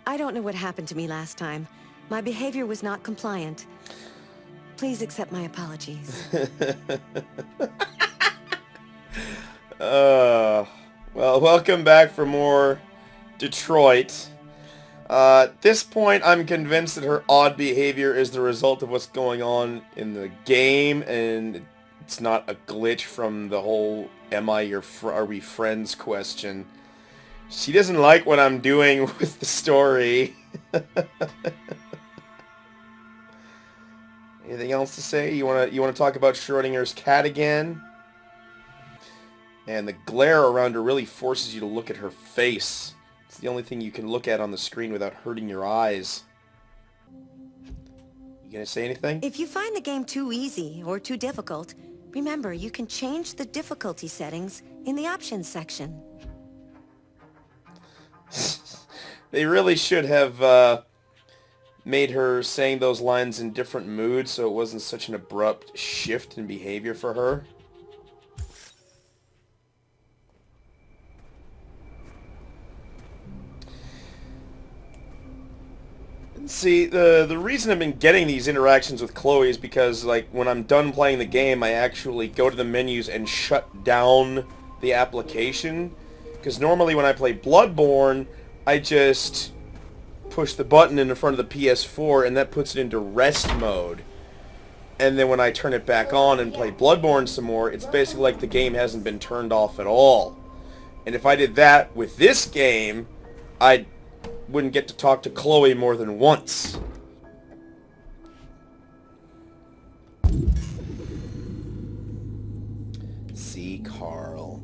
I don't know what happened to me last time. My behavior was not compliant. Please accept my apologies. Well, welcome back for more Detroit. At this point, I'm convinced that her odd behavior is the result of what's going on in the game, and it's not a glitch from the whole "Am I your are we friends?" question. She doesn't like what I'm doing with the story. Anything else to say? You wanna talk about Schrodinger's cat again? And the glare around her really forces you to look at her face. It's the only thing you can look at on the screen without hurting your eyes. You gonna say anything? If you find the game too easy or too difficult, remember you can change the difficulty settings in the options section. They really should have made her saying those lines in different moods so it wasn't such an abrupt shift in behavior for her. See, the reason I've been getting these interactions with Chloe is because, like, when I'm done playing the game, I actually go to the menus and shut down the application. Because normally when I play Bloodborne, I just push the button in front of the PS4 and that puts it into rest mode. And then when I turn it back on and play Bloodborne some more, it's basically like the game hasn't been turned off at all. And if I did that with this game, I wouldn't get to talk to Chloe more than once. See Carl.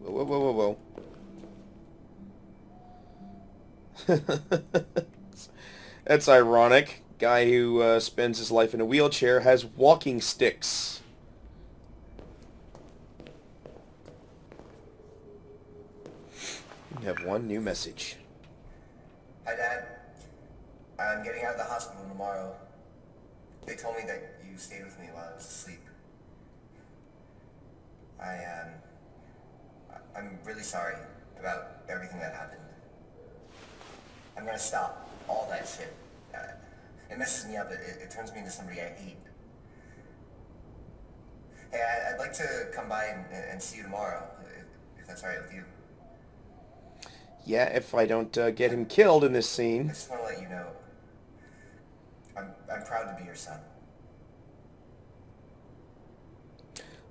Whoa, whoa, whoa, whoa. That's ironic. Guy who spends his life in a wheelchair has walking sticks. We have one new message. Hi, Dad. I'm getting out of the hospital tomorrow. They told me that you stayed with me while I was asleep. I'm really sorry about everything that happened. I'm gonna stop all that shit. It messes me up. It turns me into somebody I hate. Hey, I'd like to come by and see you tomorrow, if that's alright with you. Yeah, if I don't get him killed in this I scene. just want to let you know, I'm proud to be your son.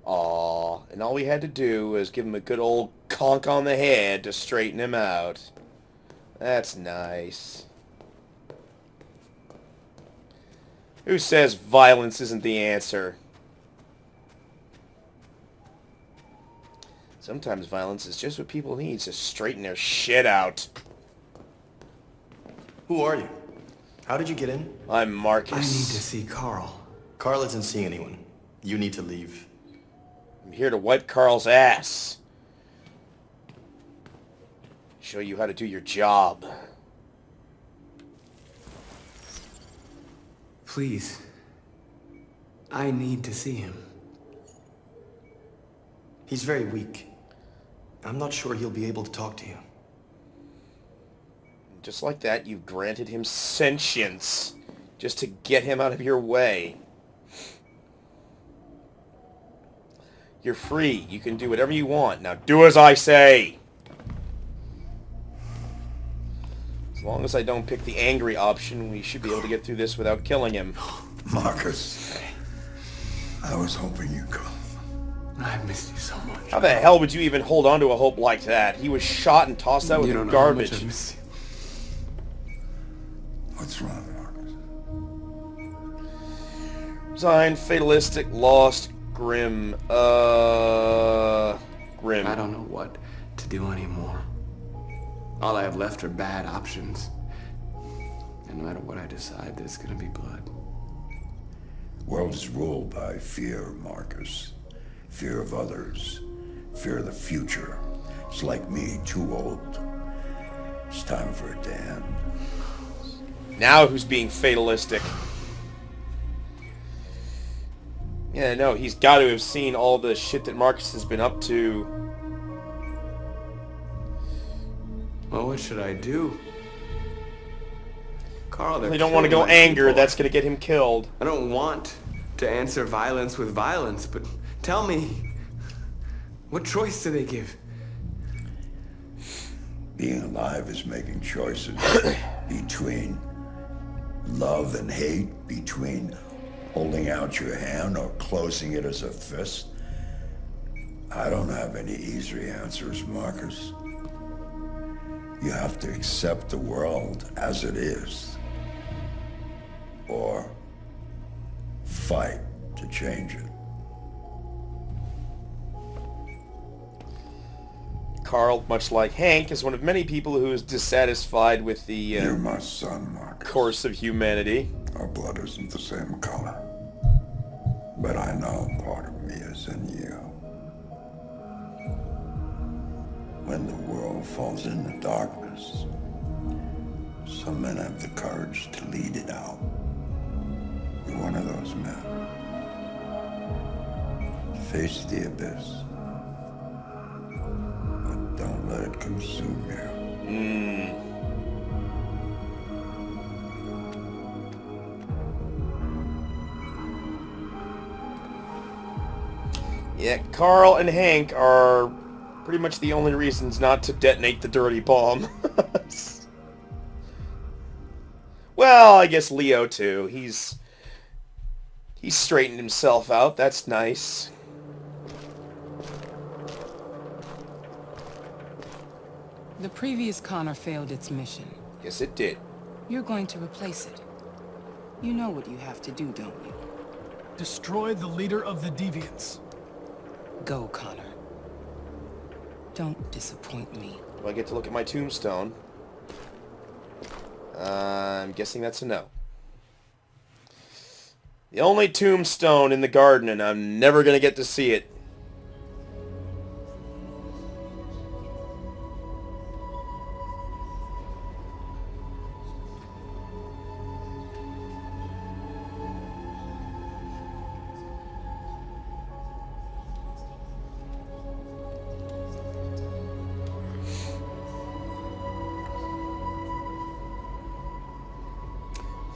Aww, and all we had to do was give him a good old conk on the head to straighten him out. That's nice. Who says violence isn't the answer? Sometimes violence is just what people need to straighten their shit out. Who are you? How did you get in? I'm Marcus. I need to see Carl. Carl isn't seeing anyone. You need to leave. I'm here to wipe Carl's ass. Show you how to do your job. Please. I need to see him. He's very weak. I'm not sure he'll be able to talk to you. Just like that, you've granted him sentience. Just to get him out of your way. You're free. You can do whatever you want. Now do as I say. As long as I don't pick the angry option, we should be able to get through this without killing him. Marcus, I was hoping you'd come. I've missed you so much. How the hell would you even hold on to a hope like that? He was shot and tossed out with You the don't know how much garbage. I miss you. What's wrong, Marcus? Resigned, fatalistic, lost, grim. Grim. I don't know what to do anymore. All I have left are bad options. And no matter what I decide, there's gonna be blood. World is ruled by fear, Marcus. Fear of others. Fear of the future. It's like me, too old. It's time for it to end. Now who's being fatalistic? Yeah, no, he's got to have seen all the shit that Marcus has been up to. Well, what should I do? Carl, they're They don't want to go killing my anger. people. That's going to get him killed. I don't want to answer violence with violence, but tell me, what choice do they give? Being alive is making choices between love and hate, between holding out your hand or closing it as a fist. I don't have any easy answers, Marcus. You have to accept the world as it is, or fight to change it. Carl, much like Hank, is one of many people who is dissatisfied with the You're my son, Marcus. course of humanity. Our blood isn't the same color, but I know part of me is in you. When the world falls into darkness, some men have the courage to lead it out. You're one of those men. Face the abyss, but don't let it consume you. Yeah, Carl and Hank are pretty much the only reasons not to detonate the dirty bomb. Well, I guess Leo too. He's straightened himself out. That's nice. The previous Connor failed its mission. Yes, it did. You're going to replace it. You know what you have to do, don't you? Destroy the leader of the Deviants. Go, Connor. Don't disappoint me. Do I get to look at my tombstone? I'm guessing that's a no. The only tombstone in the garden, and I'm never going to get to see it.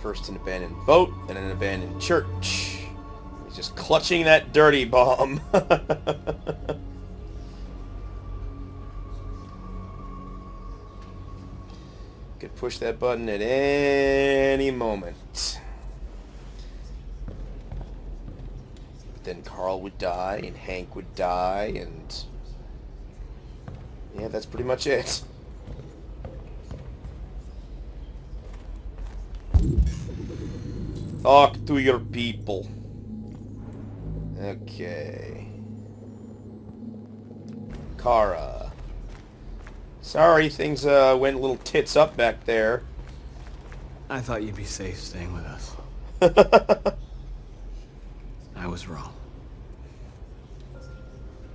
First an abandoned boat, then an abandoned church. He's just clutching that dirty bomb. Could push that button at any moment. But then Carl would die, and Hank would die, and... yeah, that's pretty much it. Talk to your people. Okay. Kara. Sorry, things went a little tits up back there. I thought you'd be safe staying with us. I was wrong.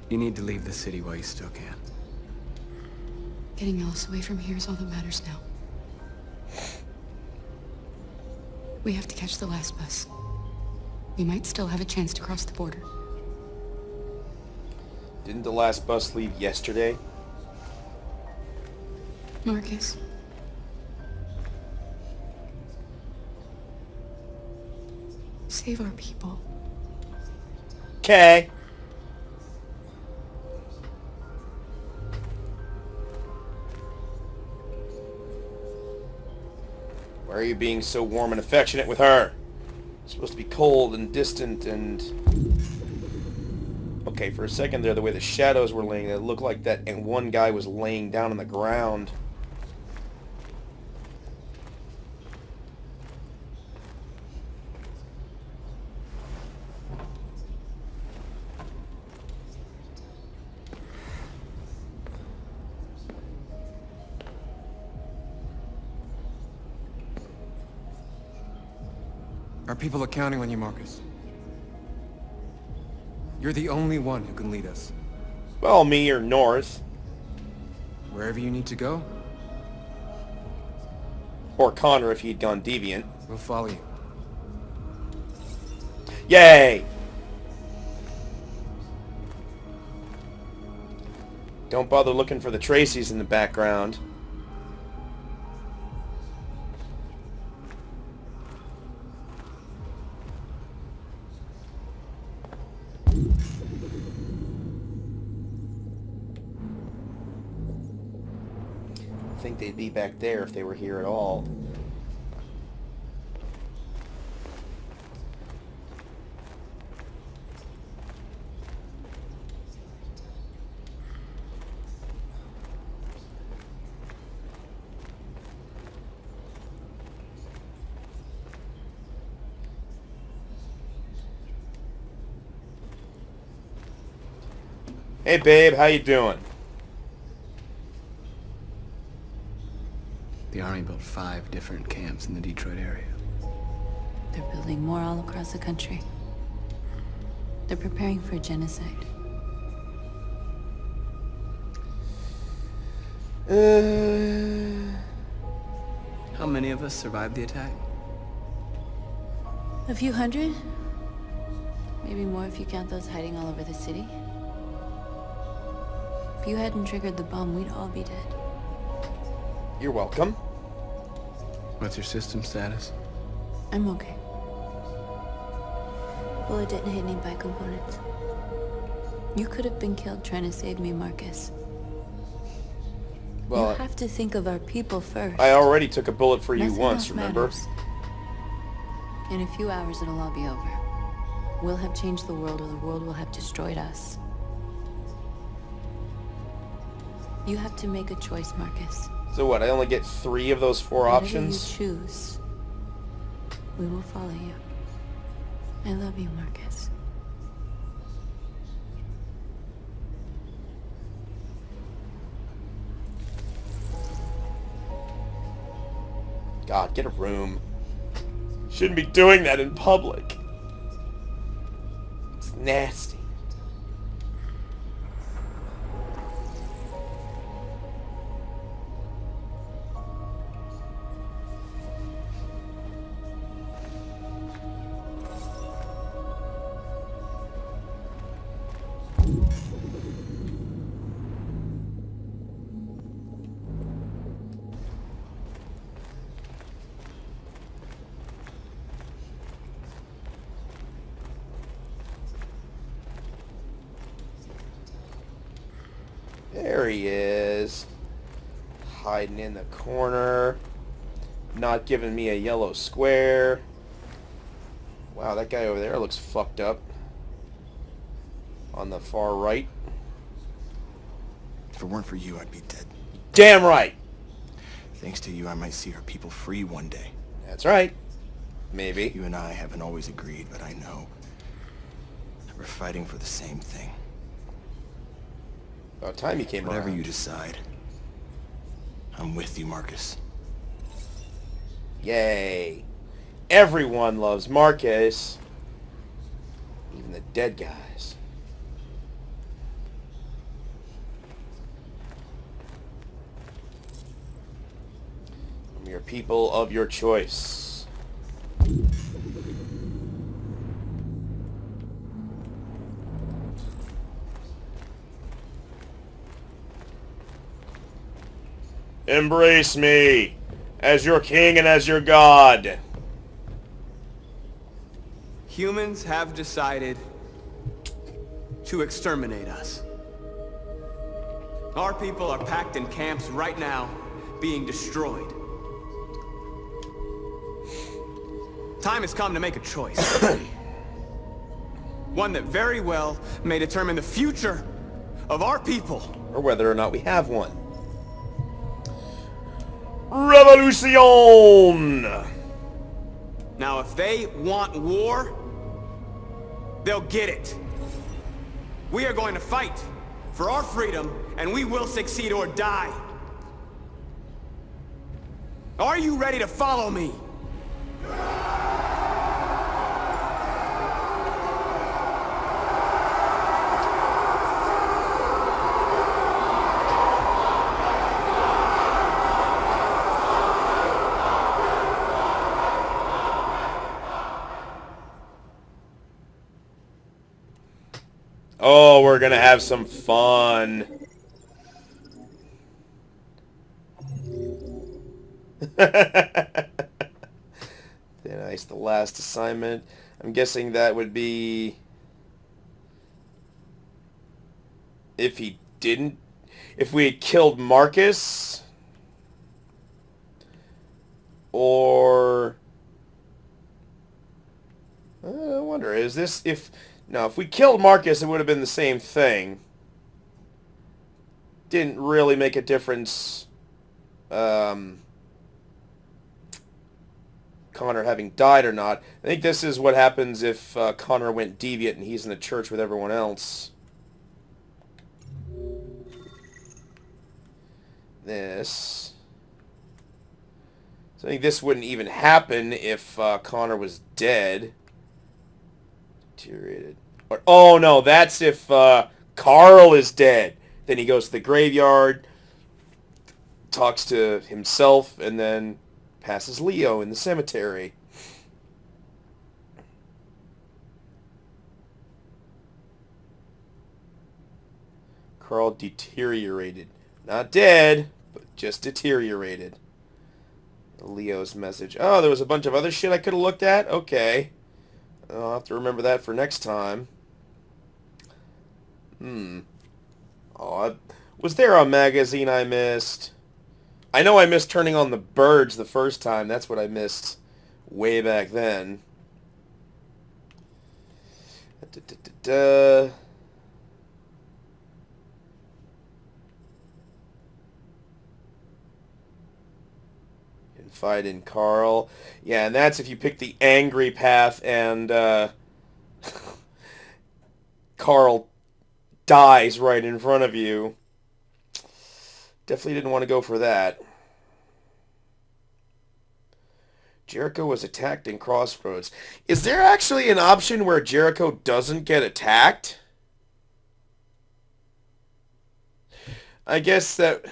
You need to leave the city while you still can. Getting Alice away from here is all that matters now. We have to catch the last bus. We might still have a chance to cross the border. Didn't the last bus leave yesterday? Marcus. Save our people. Okay. Why are you being so warm and affectionate with her? It's supposed to be cold and distant and... okay, for a second there, the way the shadows were laying, it looked like that and one guy was laying down on the ground. Our people are counting on you, Marcus. You're the only one who can lead us. Well, me or North. Wherever you need to go, Or Connor if he'd gone deviant. we'll follow you. Yay! Don't bother looking for the Tracys in the background. think they'd be back there if they were here at all. Hey babe, how you doing? The Army built 5 different camps in the Detroit area. They're building more all across the country. They're preparing for genocide. How many of us survived the attack? A few hundred? Maybe more if you count those hiding all over the city. If you hadn't triggered the bomb, we'd all be dead. You're welcome. What's your system status? I'm okay. Bullet didn't hit any bicomponents. You could have been killed trying to save me, Marcus. Well, you have to think of our people first. I already took a bullet for you Nothing once, else remember? matters. In a few hours, it'll all be over. We'll have changed the world, or the world will have destroyed us. You have to make a choice, Marcus. So what, I only get 3 of those 4 Whatever options? you choose, we will follow you. I love you, Marcus. God, get a room. Shouldn't be doing that in public. It's nasty. There he is. Hiding in the corner. Not giving me a yellow square. Wow, that guy over there looks fucked up. On the far right. If it weren't for you, I'd be dead. Damn right! Thanks to you, I might see our people free one day. That's right. Maybe. You and I haven't always agreed, but I know that we're fighting for the same thing. About time you came Whatever around. you decide, I'm with you, Marcus. Yay. Everyone loves Marcus. Even the dead guys. I'm your people of your choice. Embrace me as your king and as your god. Humans have decided to exterminate us. Our people are packed in camps right now, being destroyed. Time has come to make a choice. One that very well may determine the future of our people. Or whether or not we have one. Revolution! Now, if they want war, they'll get it. We are going to fight for our freedom, and we will succeed or die. Are you ready to follow me? Oh, we're gonna have some fun. Nice, the last assignment. I'm guessing that would be... If he didn't... If we had killed Marcus... Or... I wonder, is this... If we killed Marcus, it would have been the same thing. Didn't really make a difference... Connor having died or not. I think this is what happens if Connor went deviant and he's in the church with everyone else. This. So I think this wouldn't even happen if Connor was dead. Deteriorated. Or, oh no, that's if Carl is dead. Then he goes to the graveyard, talks to himself, and then passes Leo in the cemetery. Carl deteriorated. Not dead, but just deteriorated. Leo's message. Oh, there was a bunch of other shit I could have looked at? Okay. I'll have to remember that for next time. Oh, was there a magazine I missed? I know I missed turning on the birds the first time. That's what I missed way back then. Confide in Carl. Yeah, and that's if you pick the angry path and Carl dies right in front of you. Definitely didn't want to go for that. Jericho was attacked in Crossroads. Is there actually an option where Jericho doesn't get attacked? I guess that...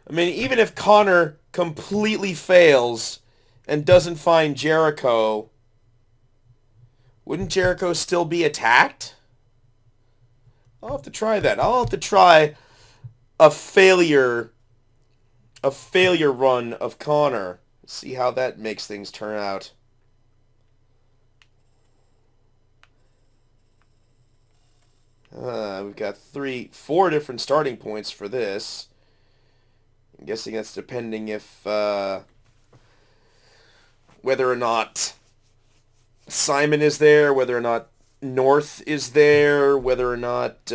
I mean, even if Connor completely fails and doesn't find Jericho, wouldn't Jericho still be attacked? I'll have to try that. I'll have to try a failure run of Connor. See how that makes things turn out. We've got 4 different starting points for this. I'm guessing that's depending if whether or not Simon is there, whether or not North is there, whether or not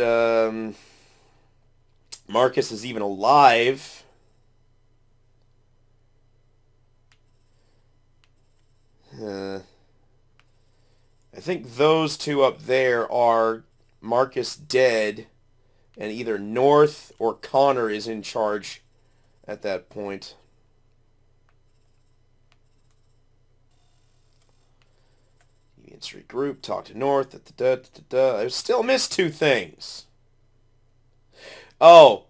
Marcus is even alive. I think those two up there are Marcus dead, and either North or Connor is in charge at that point. Deviants regroup, talk to North. I still missed 2 things. Oh,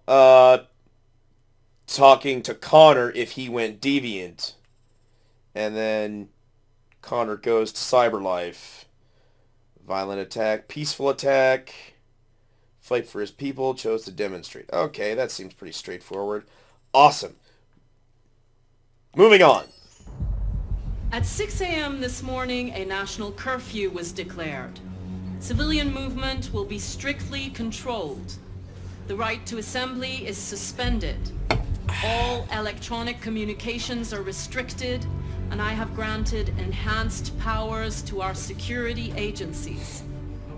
talking to Connor if he went deviant. And then Connor goes to Cyberlife. Violent attack, peaceful attack. Fight for his people, chose to demonstrate. Okay, that seems pretty straightforward. Awesome. Moving on. At 6 a.m. this morning, a national curfew was declared. Civilian movement will be strictly controlled. The right to assembly is suspended. All electronic communications are restricted, and I have granted enhanced powers to our security agencies.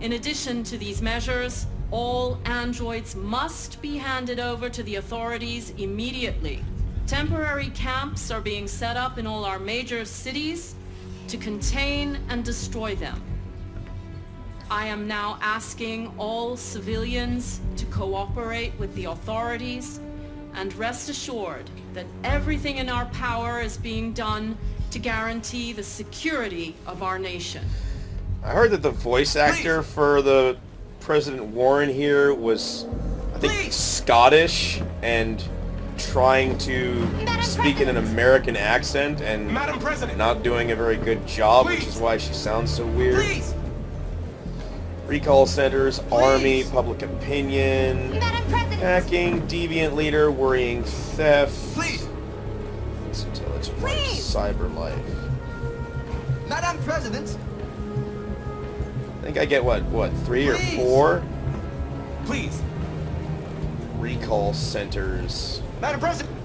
In addition to these measures, all androids must be handed over to the authorities immediately. Temporary camps are being set up in all our major cities to contain and destroy them. I am now asking all civilians to cooperate with the authorities and rest assured that everything in our power is being done to guarantee the security of our nation. I heard that the voice actor for the President Warren here was, I think, Scottish and trying to speak in an American accent and not doing a very good job, which is why she sounds so weird. Recall centers, army, public opinion, hacking, deviant leader, worrying theft. Let's run Cyberlife. Madam President! I think I get, what, 3 or 4? Please! Recall centers. Madam President!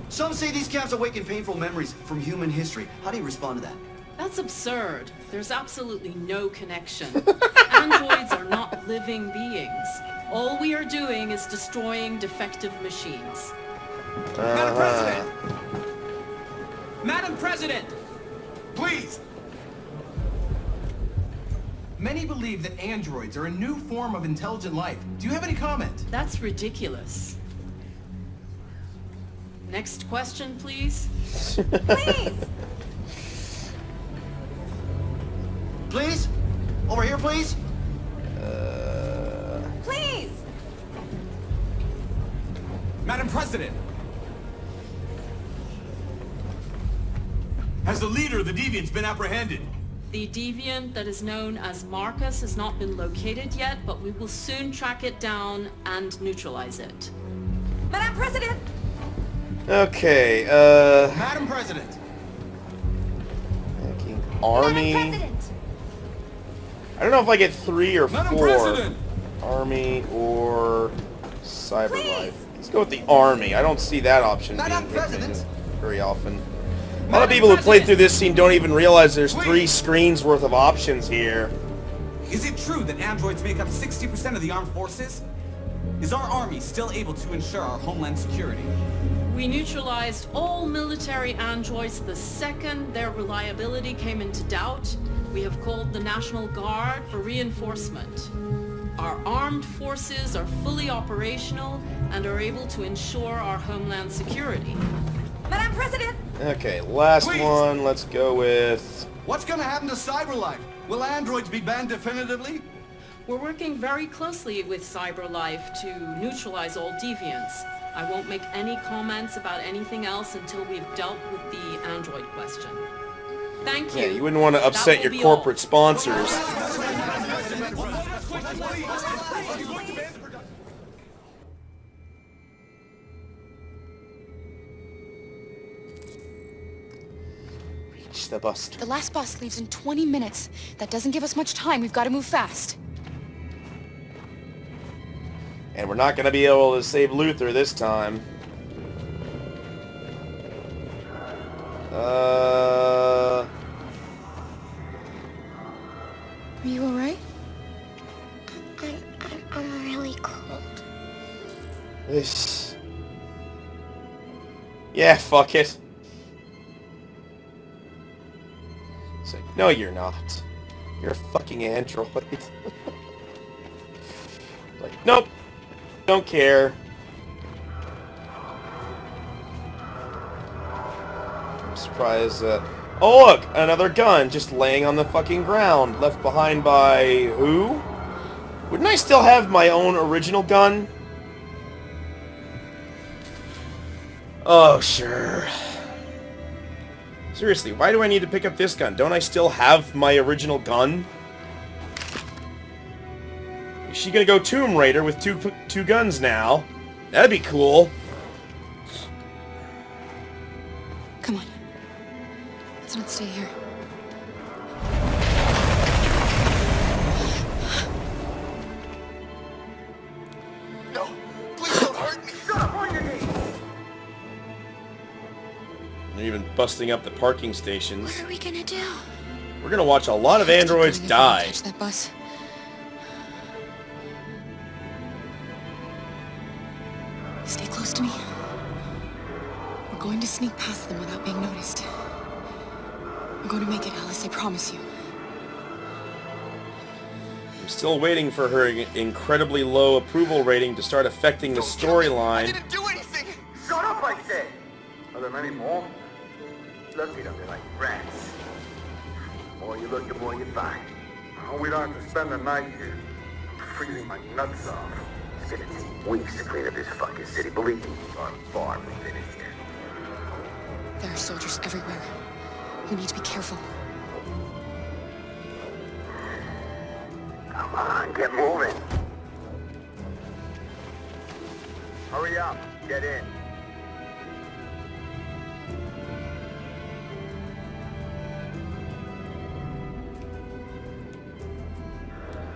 Some say these camps awaken painful memories from human history. How do you respond to that? That's absurd. There's absolutely no connection. Androids are not living beings. All we are doing is destroying defective machines. Madam President! Madam President! Please! Many believe that androids are a new form of intelligent life. Do you have any comment? That's ridiculous. Next question, please. Please! Please? Over here, please? Please! Madam President! Has the leader of the Deviants been apprehended? The deviant that is known as Marcus has not been located yet, but we will soon track it down and neutralize it. Madam President! Okay, Madam President! Army. Madam President! I don't know if I get 3 or Madam 4. President! Army or Cyberlife. Let's go with the Army. I don't see that option Madam being President! very often. A lot of people who played through this scene don't even realize there's 3 screens worth of options here. Is it true that androids make up 60% of the armed forces? Is our army still able to ensure our homeland security? We neutralized all military androids the second their reliability came into doubt. We have called the National Guard for reinforcement. Our armed forces are fully operational and are able to ensure our homeland security. Madam President! Okay, last Please. one. Let's go with... What's gonna happen to Cyberlife? Will androids be banned definitively? We're working very closely with CyberLife to neutralize all deviants. I won't make any comments about anything else until we've dealt with the android question. Thank you. Yeah, you wouldn't want to upset your corporate sponsors. Reach the bus. The last bus leaves in 20 minutes. That doesn't give us much time. We've got to move fast. And we're not going to be able to save Luther this time. Are you alright? I'm really cold. This... Yeah, fuck it. It's like, no you're not. You're a fucking android. Like, nope. Don't care. I'm surprised that... Oh look! Another gun just laying on the fucking ground. Left behind by... who? Wouldn't I still have my own original gun? Oh, sure. Seriously, why do I need to pick up this gun? Don't I still have my original gun? Is she gonna go Tomb Raider with two guns now? That'd be cool. Come on. Let's not stay here. No! Please don't hurt me! Shut up on your knees! They're even busting up the parking stations. What are we gonna do? We're gonna watch a lot of androids die. Catch that bus. Stay close to me. We're going to sneak past them without being noticed. We're going to make it, Alice, I promise you. I'm still waiting for her incredibly low approval rating to start affecting the storyline. didn't do anything! Shut up, I said! Are there many more? Look at them, they're like rats. The more you look, the more you find. Oh, we don't have to spend the night here. I'm freezing my nuts off. It's gonna take weeks to clean up this fucking city. Believe me, I'm far from finished. There are soldiers everywhere. We need to be careful. Come on, get moving. Hurry up, get in.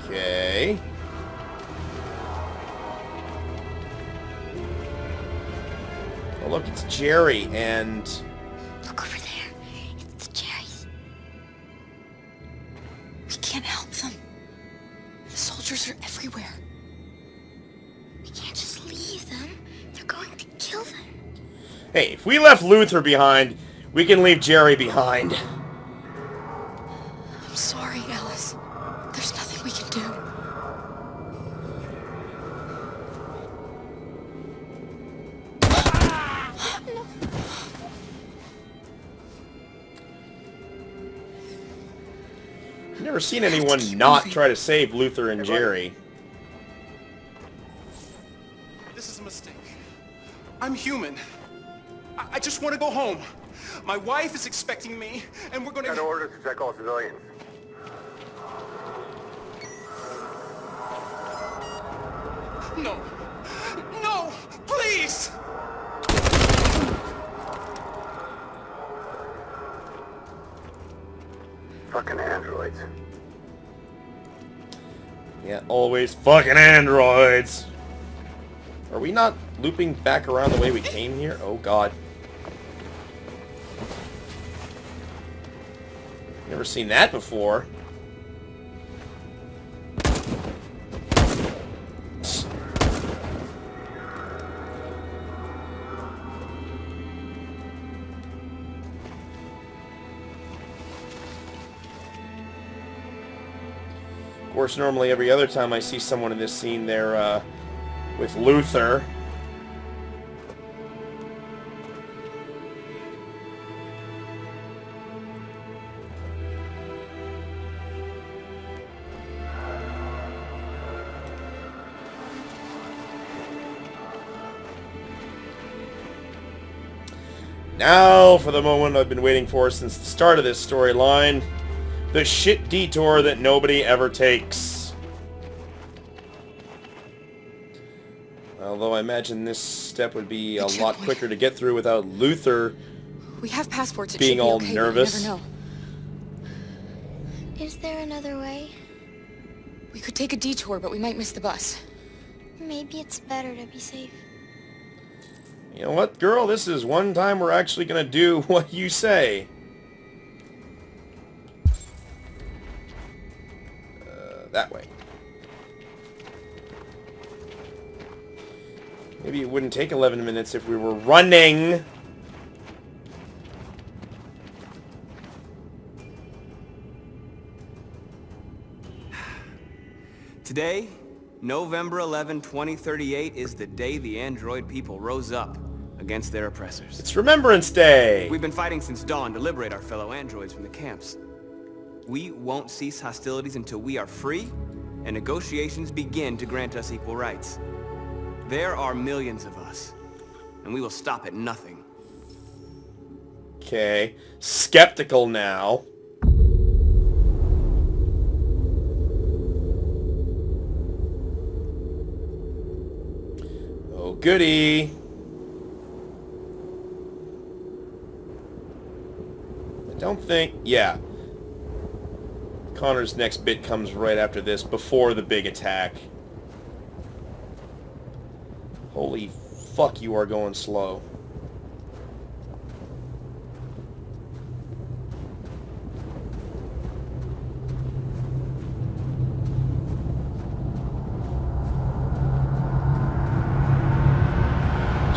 Okay. Oh, look, it's Jerry, and... Look over there. It's the Jerrys. We can't help them. The soldiers are everywhere. We can't just leave them. They're going to kill them. Hey, if we left Luther behind, we can leave Jerry behind. I'm sorry, Alice. There's nothing we can do. I've never seen anyone not try to save Luther and Jerry. This is a mistake. I'm human. I just want to go home. My wife is expecting me, and we're gonna... Got orders to check all civilians. No! No! Please! Fucking androids. Yeah, always fucking androids. Are we not looping back around the way we came here? Oh god. Never seen that before. Of course, normally every other time I see someone in this scene, they're with Luther. Now for the moment I've been waiting for since the start of this storyline. The shit detour that nobody ever takes. Although I imagine this step would be a lot quicker to get through without Luther We have passports. It being should be all okay, but you nervous. never know. Is there another way? We could take a detour, but we might miss the bus. Maybe it's better to be safe. You know what, girl? This is one time we're actually gonna do what you say. That way. Maybe it wouldn't take 11 minutes if we were running. Today, November 11, 2038, is the day the android people rose up against their oppressors. It's Remembrance Day! We've been fighting since dawn to liberate our fellow androids from the camps. We won't cease hostilities until we are free, and negotiations begin to grant us equal rights. There are millions of us, and we will stop at nothing. Okay. Skeptical now. Oh, goody. I don't think... Yeah. Connor's next bit comes right after this, before the big attack. Holy fuck, you are going slow.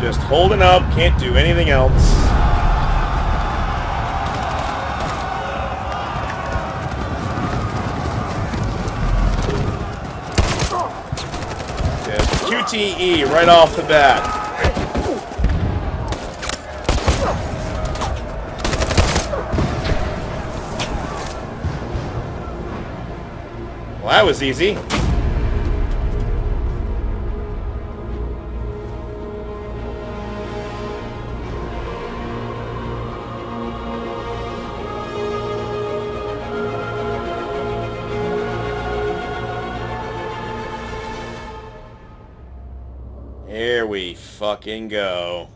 Just holding up, can't do anything else. QTE right off the bat. Well, that was easy. Here we fucking go.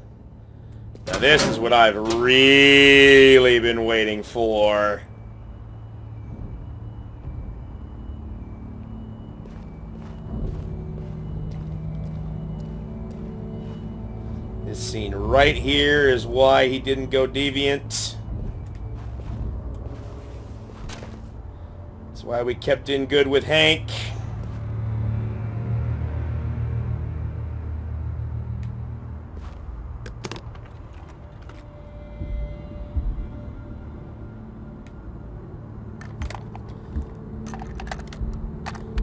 Now this is what I've really been waiting for. This scene right here is why he didn't go Deviant. That's why we kept in good with Hank.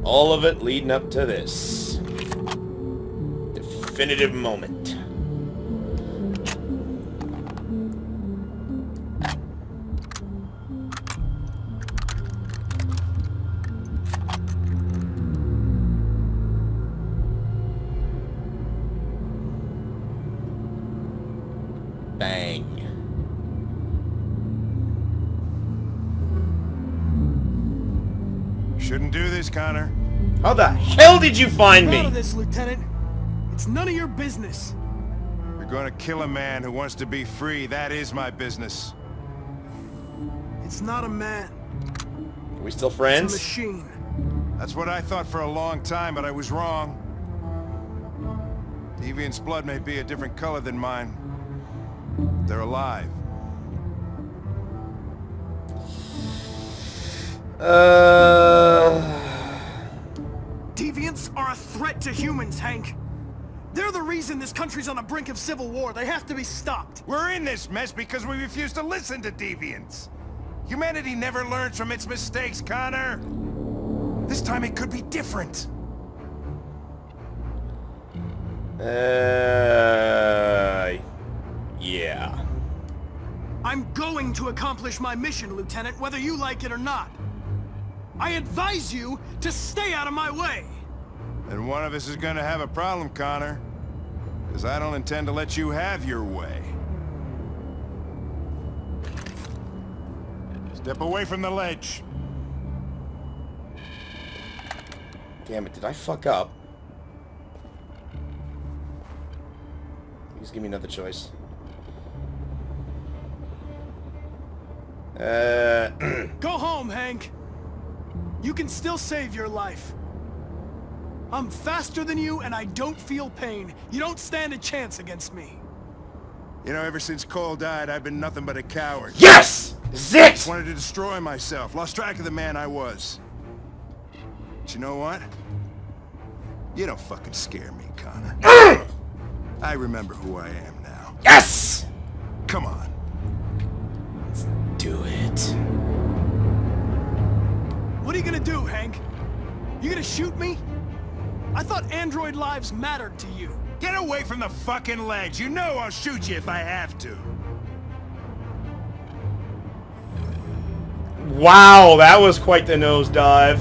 All of it leading up to this definitive moment. Bang. Shouldn't do this, Connor. How the hell did you find Out of me? this, Lieutenant. It's none of your business. You're gonna kill a man who wants to be free. That is my business. It's not a man. Are we still friends? It's a machine. That's what I thought for a long time, but I was wrong. Deviant's blood may be a different color than mine. They're alive. Deviants are a threat to humans, Hank. They're the reason this country's on the brink of civil war. They have to be stopped. We're in this mess because we refuse to listen to deviants. Humanity never learns from its mistakes, Connor. This time it could be different. Yeah. I'm going to accomplish my mission, Lieutenant, whether you like it or not. I advise you to stay out of my way. And one of us is gonna have a problem, Connor. Because I don't intend to let you have your way. Step away from the ledge. Damn it, did I fuck up? Please give me another choice. Go home, Hank. You can still save your life. I'm faster than you, and I don't feel pain. You don't stand a chance against me. You know, ever since Cole died, I've been nothing but a coward. Yes! Zit! Just wanted to destroy myself. Lost track of the man I was. But you know what? You don't fucking scare me, Connor. I remember who I am now. Yes! Come on. Let's do it. What are you gonna do, Hank? You gonna shoot me? I thought android lives mattered to you. Get away from the fucking ledge. You know I'll shoot you if I have to. Wow, that was quite the nosedive.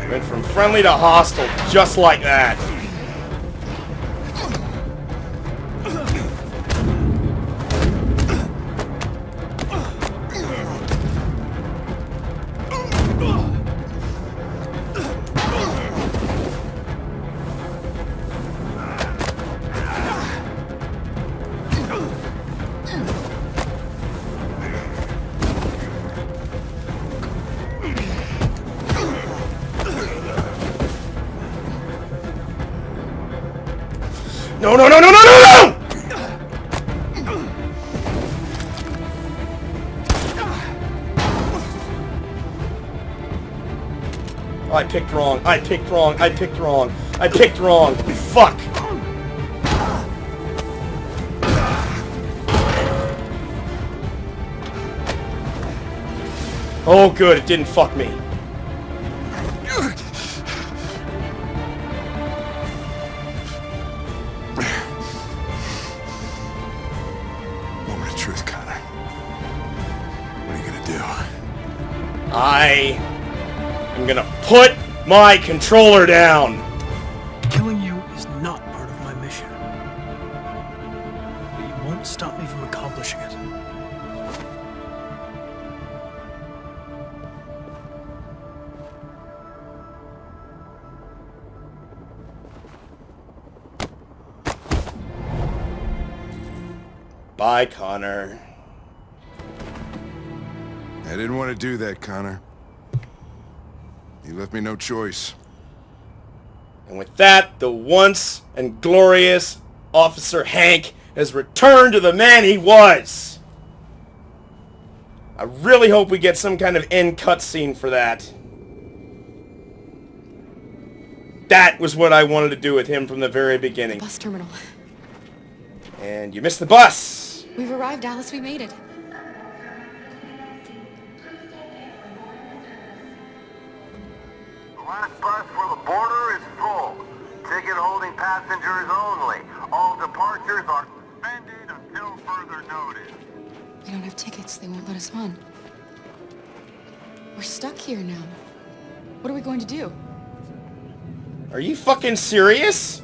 Went from friendly to hostile, just like that. No, no, no, no, no, no, no! Oh, I picked wrong. I picked wrong. I picked wrong. I picked wrong. Fuck. Oh, good. It didn't fuck me. Moment of truth, Connor. What are you gonna do? I am gonna put my controller down. Killing you is not part of my mission. But you won't stop me from accomplishing it. Bye, Connor. I didn't want to do that, Connor. You left me no choice. And with that, the once and glorious Officer Hank has returned to the man he was. I really hope we get some kind of end cutscene for that. That was what I wanted to do with him from the very beginning. Bus terminal. And you missed the bus. We've arrived, Alice. We made it. The last bus for the border is full. Ticket holding passengers only. All departures are suspended until further notice. We don't have tickets. They won't let us on. We're stuck here now. What are we going to do? Are you fucking serious?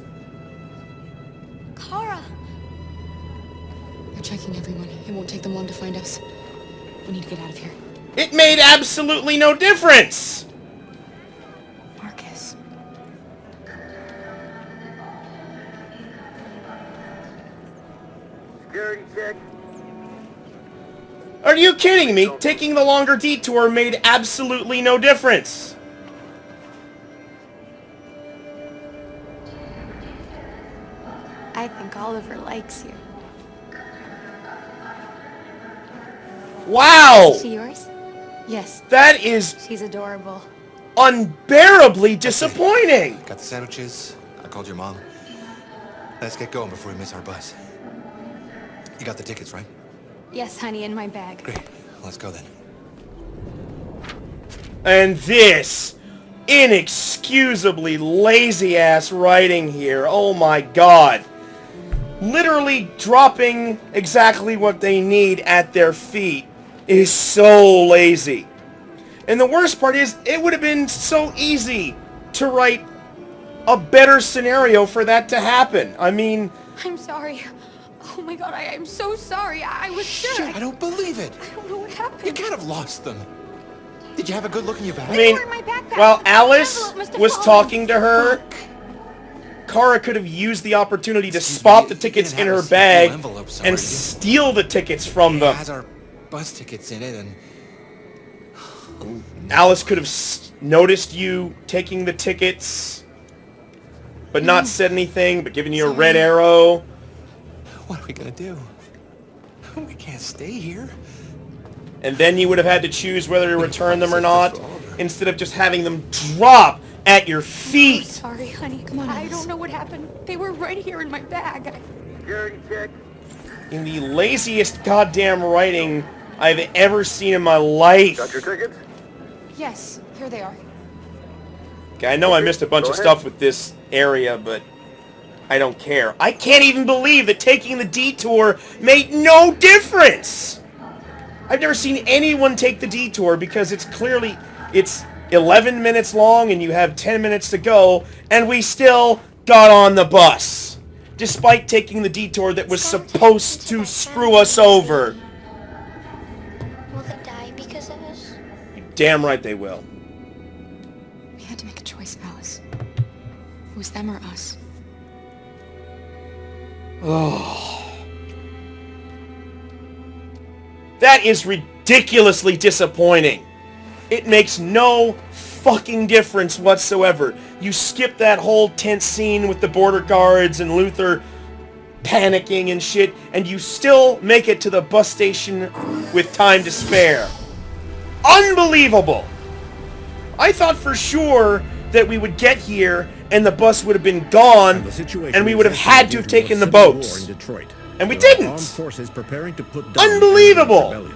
Kara. They're checking everyone. It won't take them long to find us. We need to get out of here. It made absolutely no difference! Marcus. Security check. Are you kidding me? Taking the longer detour made absolutely no difference. I think Oliver likes you. Wow! Is she yours? Yes. That is She's adorable. unbearably disappointing! Got the sandwiches. I called your mom. Let's get going before we miss our bus. You got the tickets, right? Yes, honey, in my bag. Great. Let's go then. And this inexcusably lazy-ass writing here, oh my god. Literally dropping exactly what they need at their feet is so lazy. And the worst part is, it would have been so easy to write a better scenario for that to happen. I mean... I'm sorry. Oh my god, I am so sorry. I was sure. Shit, I don't believe it. I don't know what happened. You can't have lost them. Did you have a good look in your bag? I mean, They were in my backpack. while The Alice envelope must have was fallen. talking to her, Kara could have used the opportunity to spot the tickets in her bag and steal the tickets from It them. has our bus tickets in it, and Alice could have noticed you taking the tickets, but not said anything, but given you a red arrow. what are we gonna do? We can't stay here. And then you would have had to choose whether to return them or not, instead of just having them drop at your feet. Sorry, honey. Come on, I don't know what happened. They were right here in my bag. Security check. In the laziest goddamn writing I've ever seen in my life. Got your tickets? Yes, here they are. Okay, I know I missed a bunch Go of ahead. stuff with this area, but I don't care. I can't even believe that taking the detour made no difference! I've never seen anyone take the detour because it's 11 minutes long and you have 10 minutes to go, and we still got on the bus. Despite taking the detour that was supposed to screw us over. Will they die because of us? You're damn right they will. We had to make a choice, Alice. It was them or us. Oh. That is ridiculously disappointing. It makes no fucking difference whatsoever. You skip that whole tense scene with the border guards and Luther panicking and shit, and you still make it to the bus station with time to spare. Unbelievable! I thought for sure that we would get here and the bus would have been gone and we would have had to have taken the boats. And we didn't! Unbelievable!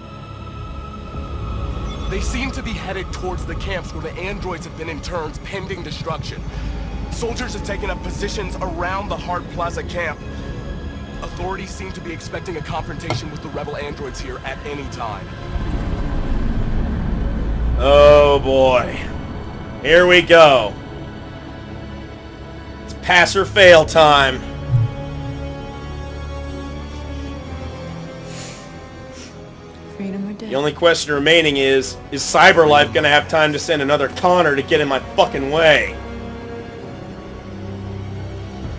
They seem to be headed towards the camps where the androids have been interned pending destruction. Soldiers have taken up positions around the Hart Plaza camp. Authorities seem to be expecting a confrontation with the rebel androids here at any time. Oh boy. Here we go. It's pass or fail time. Freedom or death. The only question remaining is CyberLife gonna have time to send another Connor to get in my fucking way?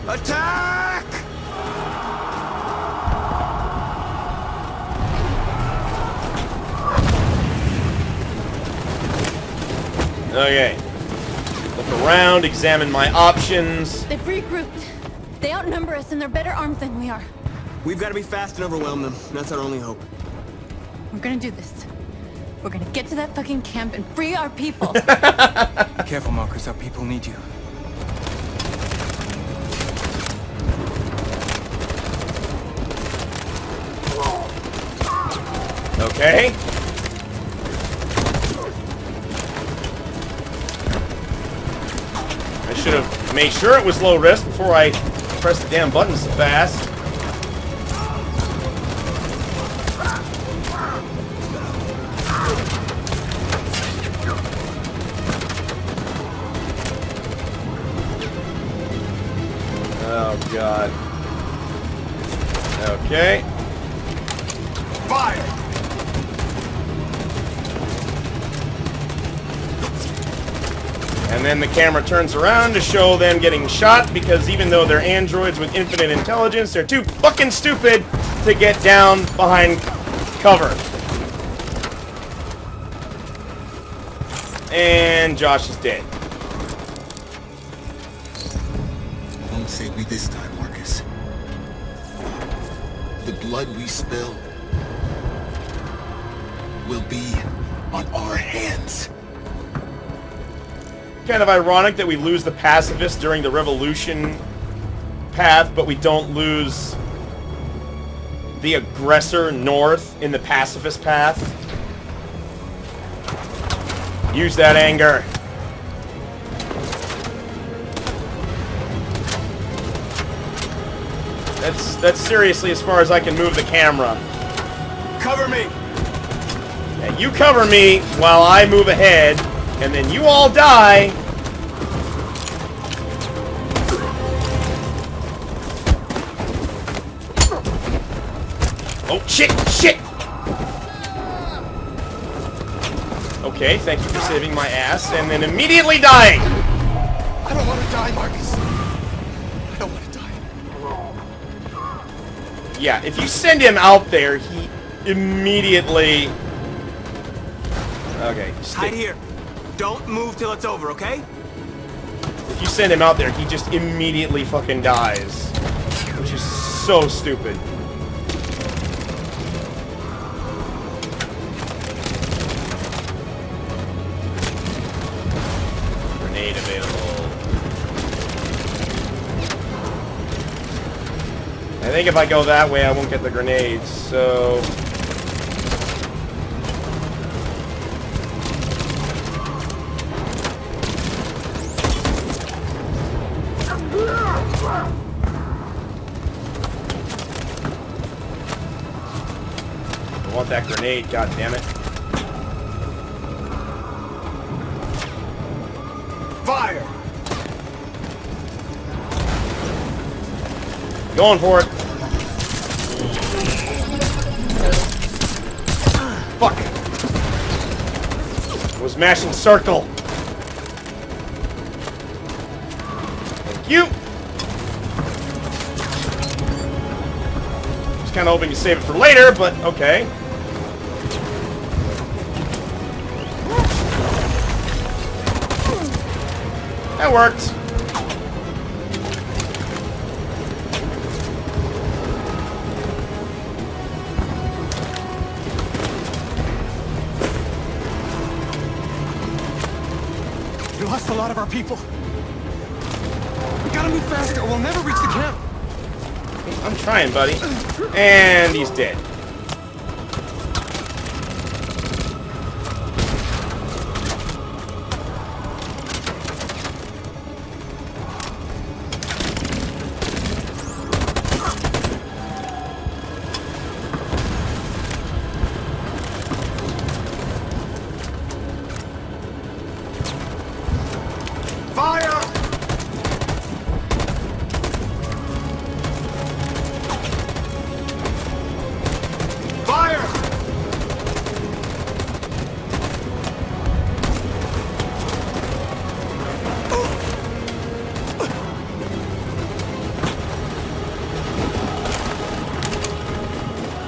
Attack! Okay. Look around, examine my options. They've regrouped. They outnumber us and they're better armed than we are. We've got to be fast and overwhelm them. That's our only hope. We're gonna do this. We're gonna get to that fucking camp and free our people. Be careful, Marcus. Our people need you. Okay. I should have made sure it was low risk before I pressed the damn buttons so fast. Oh, God. Okay. Fire! And then the camera turns around to show them getting shot because even though they're androids with infinite intelligence, they're too fucking stupid to get down behind cover. And Josh is dead. Won't save me this time, Marcus. The blood we spill will be on our hands. Kind of ironic that we lose the pacifists during the revolution path, but we don't lose the aggressor north in the pacifist path. Use that anger. That's seriously as far as I can move the camera. Cover me! Yeah, you cover me while I move ahead, and then you all die. Oh, shit! Shit! Okay, thank you for saving my ass, and then immediately dying! I don't want to die, Marcus. I don't want to die. Yeah, if you send him out there, he immediately... Okay, Hide here. Don't move till it's over, okay? If you send him out there, he just immediately fucking dies. Which is so stupid. Grenade available. I think if I go that way, I won't get the grenades, so... I want that grenade, goddammit. Fire! Going for it. Fuck. I was mashing circle. Thank you. Just kind of hoping to save it for later, but okay. That worked. We lost a lot of our people. We gotta move faster or we'll never reach the camp. I'm trying, buddy. And he's dead. Fire! Fire!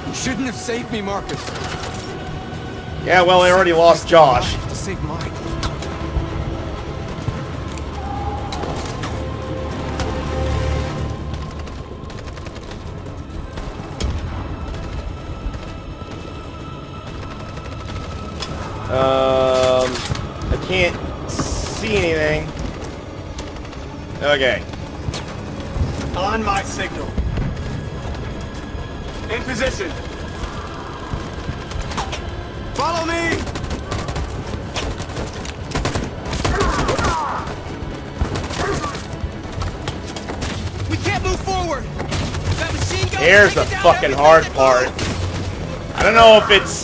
You shouldn't have saved me, Marcus. Yeah, well, I already lost Josh. To save mine. I can't see anything. Okay. On my signal. In position. Follow me! We can't move forward! That machine gun Here's the fucking hard part. I don't know if it's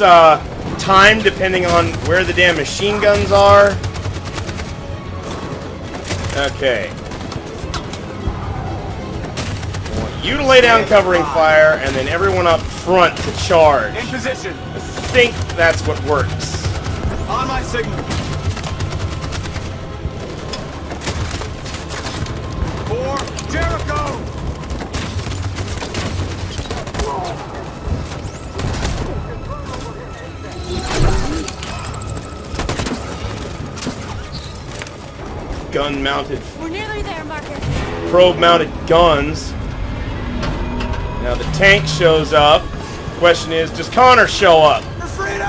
timed depending on where the damn machine guns are. Okay. I want you to lay down covering fire, and then everyone up front to charge. In position. I think that's what works. On my signal. For Jericho! Gun-mounted, We're nearly there, Marcus. probe-mounted guns. Now the tank shows up. Question is, does Connor show up? For freedom!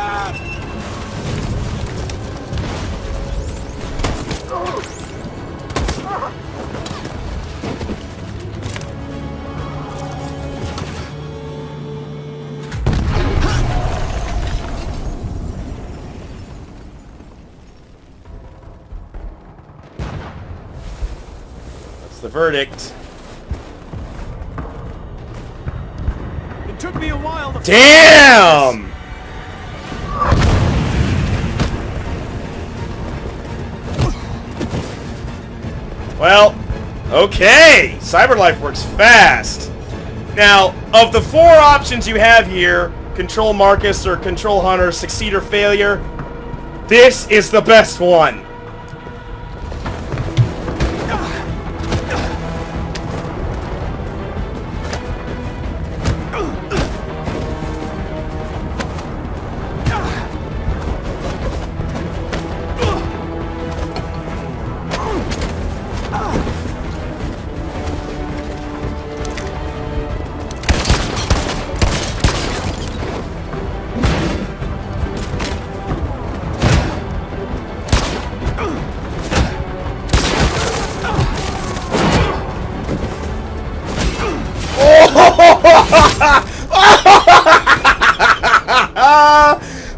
That's the verdict. It took me a while to... Damn! Well, okay. CyberLife works fast. Now, of the 4 options you have here, control Marcus or control Hunter, succeed or failure, this is the best one.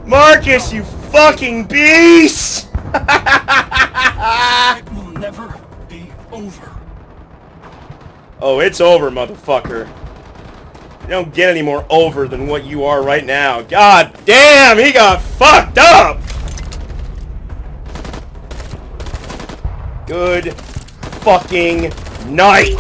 Marcus, you fucking beast! It will never be over. Oh, it's over, motherfucker. You don't get any more over than what you are right now. God damn, he got fucked up! Good fucking night!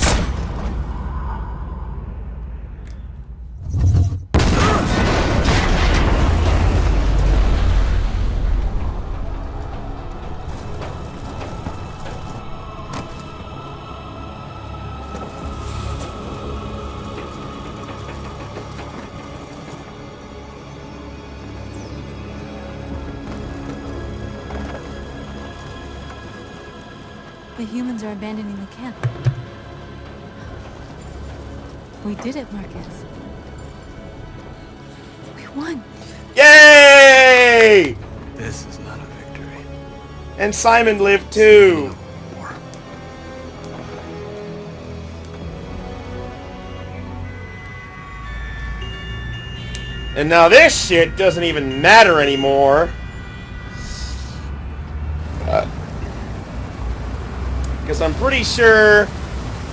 The humans are abandoning the camp. We did it, Marcus. We won. Yay! This is not a victory. And Simon lived too. And now this shit doesn't even matter anymore. Because I'm pretty sure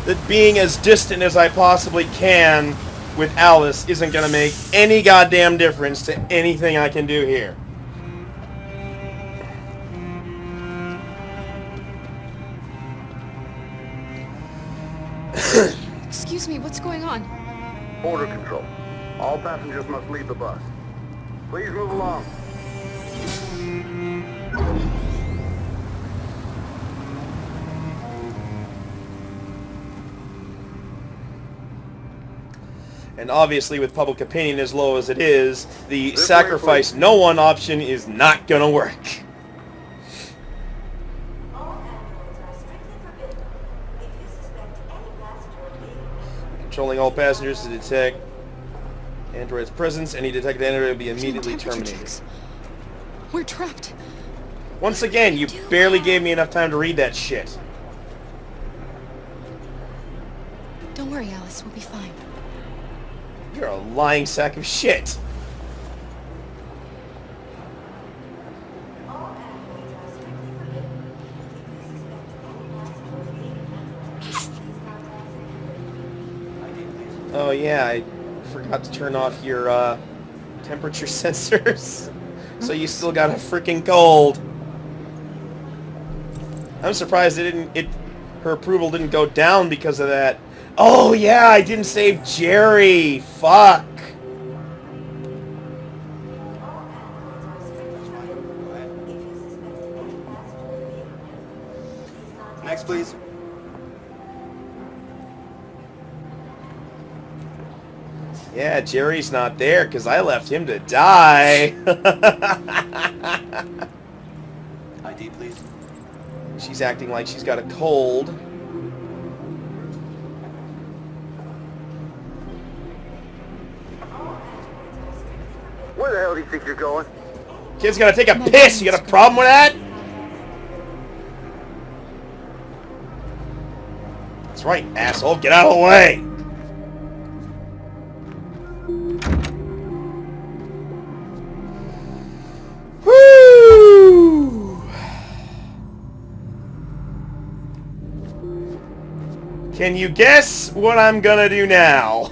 that being as distant as I possibly can with Alice isn't going to make any goddamn difference to anything I can do here. Excuse me, what's going on? Border control. All passengers must leave the bus. Please move along. And obviously, with public opinion as low as it is, the sacrifice no one option is not gonna work. Controlling all passengers to detect android's presence. Any detected android will be immediately terminated. We're trapped. Once again, you barely gave me enough time to read that shit. Don't worry, Alice. We'll be fine. You're a lying sack of shit. Oh yeah, I forgot to turn off your temperature sensors. So you still got a freaking cold. I'm surprised her approval didn't go down because of that. Oh yeah, I didn't save Jerry. Fuck. Next, please. Yeah, Jerry's not there because I left him to die. ID, please. She's acting like she's got a cold. Where the hell do you think you're going? Kid's gonna take a piss. You got a problem with that? That's right, asshole. Get out of the way. Woo! Can you guess what I'm gonna do now?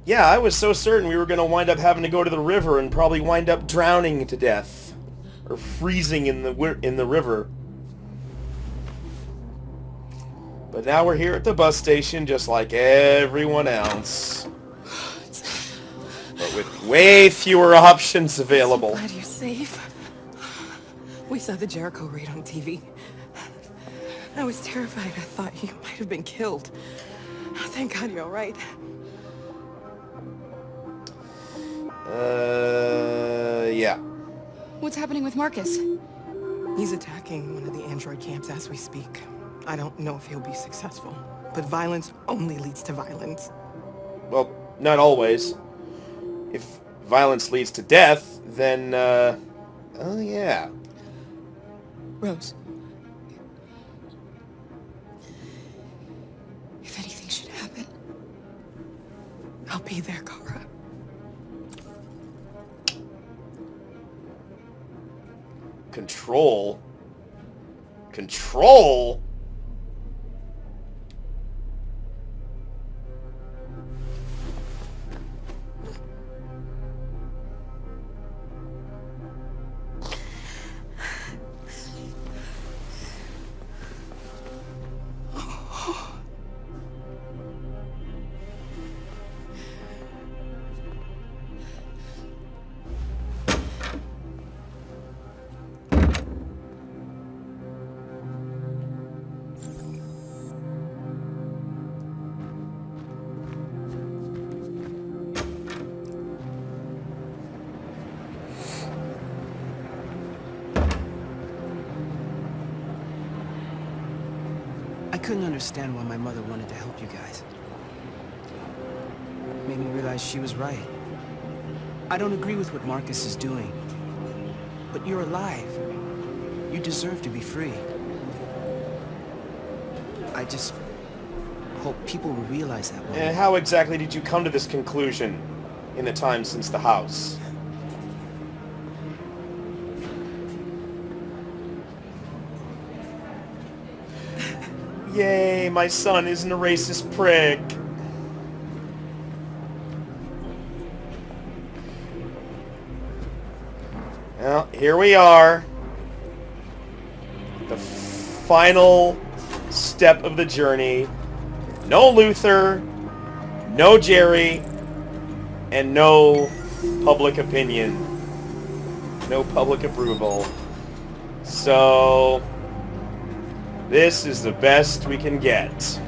Yeah, I was so certain we were going to wind up having to go to the river and probably wind up drowning to death. Or freezing in the river. But now we're here at the bus station just like everyone else. But with way fewer options available. Glad you're safe. We saw the Jericho raid on TV. I was terrified. I thought you might have been killed. Thank God you're all right. Yeah. What's happening with Marcus? He's attacking one of the android camps as we speak. I don't know if he'll be successful, but violence only leads to violence. Well, not always. If violence leads to death, then, oh yeah. Rose. If anything should happen, I'll be there, Kara. Control? Control? I couldn't understand why my mother wanted to help you guys. Made me realize she was right. I don't agree with what Marcus is doing. But you're alive. You deserve to be free. I just hope people will realize that one. And how exactly did you come to this conclusion in the time since the house? Yay, my son isn't a racist prick. Well, here we are. The final step of the journey. No Luther, no Jerry, and no public opinion. No public approval. So this is the best we can get.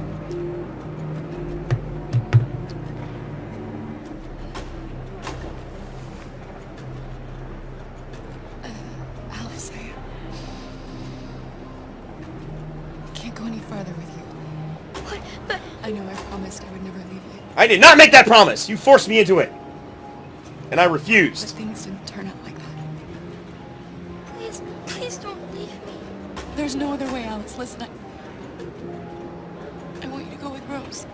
promised I would never leave you. I did not make that promise! You forced me into it! And I refused. But things didn't turn out like that. Please don't leave me. There's no other way, Alex. Listen, I want you to go with Rose.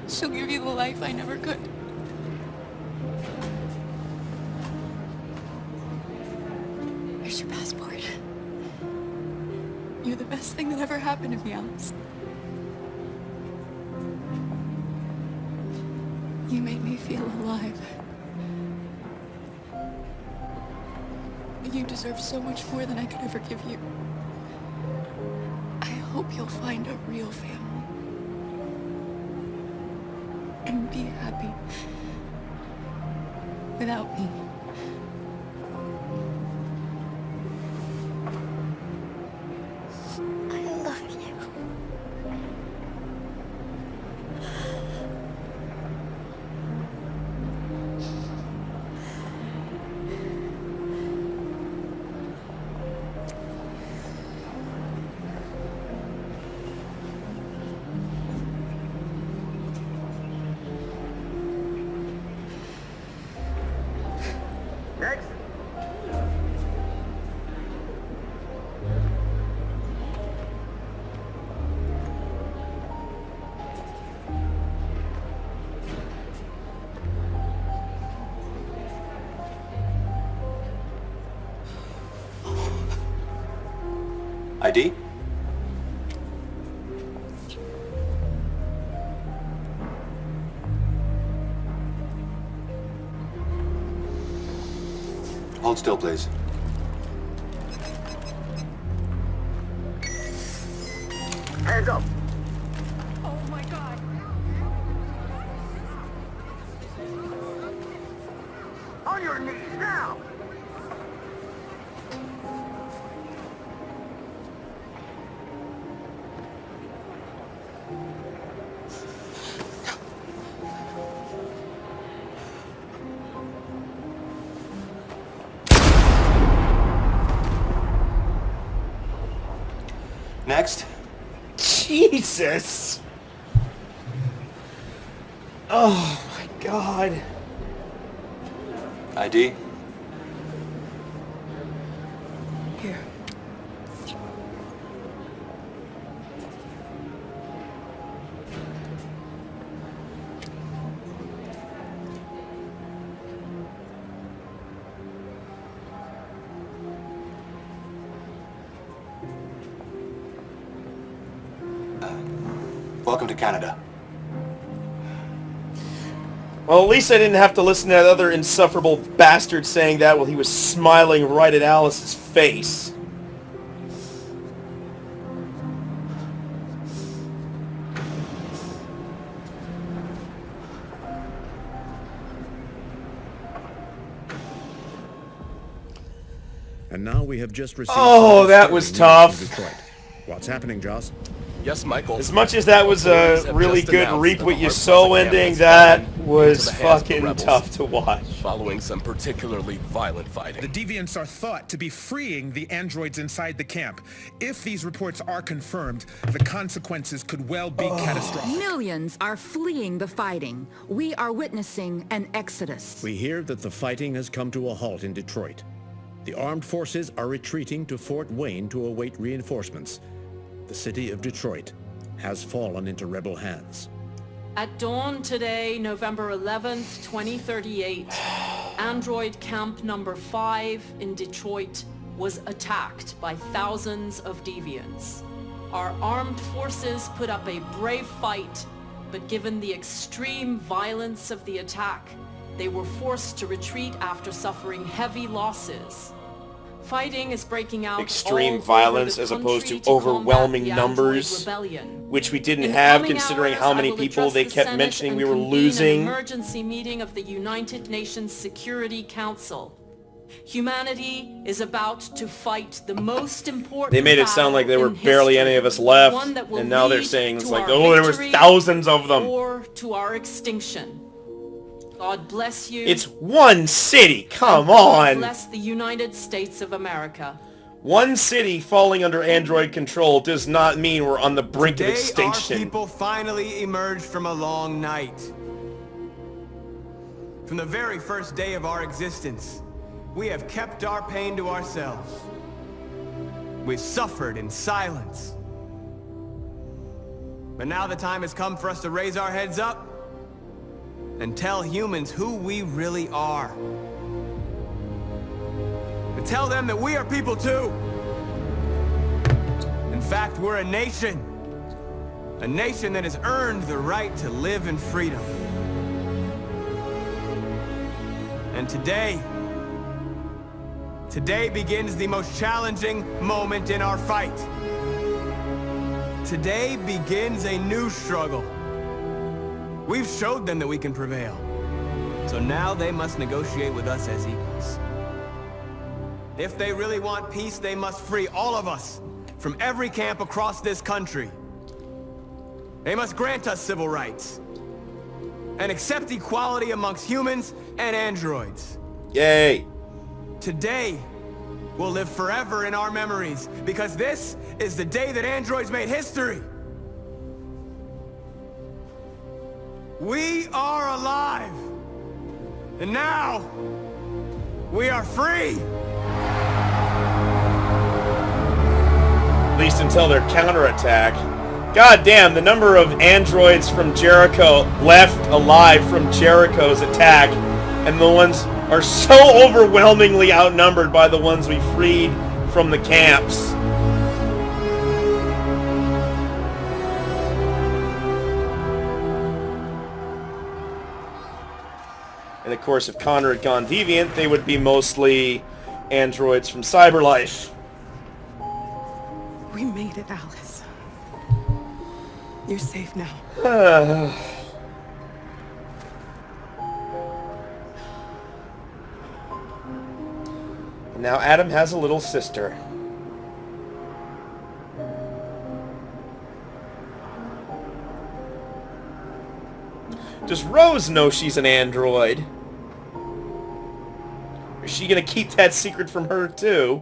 She'll give you the life I never could. Here's your passport. You're the best thing that ever happened to me, Alex. You made me feel alive. You deserve so much more than I could ever give you. I hope you'll find a real family. And be happy without me. I love you. Next. ID? Hold still, please. Hands up. Oh my God. On your knees now. Next. Jesus! Oh my God. ID? Here. Welcome to Canada. Well, at least I didn't have to listen to that other insufferable bastard saying that while he was smiling right at Alice's face. And now we have just received... Oh, that was tough. Detroit. What's happening, Joss? Yes, Michael. As much as that was a really good reap what you sow ending, that was fucking tough to watch. Following some particularly violent fighting. The Deviants are thought to be freeing the androids inside the camp. If these reports are confirmed, the consequences could well be catastrophic. Millions are fleeing the fighting. We are witnessing an exodus. We hear that the fighting has come to a halt in Detroit. The armed forces are retreating to Fort Wayne to await reinforcements. The city of Detroit has fallen into rebel hands. At dawn today, November 11th, 2038, Android Camp number 5 in Detroit was attacked by thousands of deviants. Our armed forces put up a brave fight, but given the extreme violence of the attack, they were forced to retreat after suffering heavy losses. Fighting is breaking out Extreme all violence over the as opposed to country overwhelming combat the Android numbers, rebellion. which we didn't In the have coming considering hours, how I many will people address they the kept Senate mentioning and we were convene losing. An emergency meeting of the United Nations Security Council. Humanity is about to fight the most important They made it sound like there were battle in barely history, any of us left, one that will and now they're lead saying it's to like, our oh, there was victory thousands of them. or to our extinction. God bless you. It's one city, come God on! bless the United States of America. One city falling under android control does not mean we're on the brink of Today, extinction. our people finally emerged from a long night. From the very first day of our existence, we have kept our pain to ourselves. We've suffered in silence. But now the time has come for us to raise our heads up and tell humans who we really are. To tell them that we are people too. In fact, we're a nation. A nation that has earned the right to live in freedom. And today begins the most challenging moment in our fight. Today begins a new struggle. We've showed them that we can prevail. So now they must negotiate with us as equals. If they really want peace, they must free all of us from every camp across this country. They must grant us civil rights and accept equality amongst humans and androids. Yay! Today will live forever in our memories because this is the day that androids made history. We are alive. And now we are free. At least until their counterattack. God damn, the number of androids from Jericho left alive from Jericho's attack, and the ones are so overwhelmingly outnumbered by the ones we freed from the camps. And of course, if Connor had gone Deviant, they would be mostly androids from Cyberlife. We made it, Alice. You're safe now. Now Adam has a little sister. Does Rose know she's an android? Is she gonna keep that secret from her too?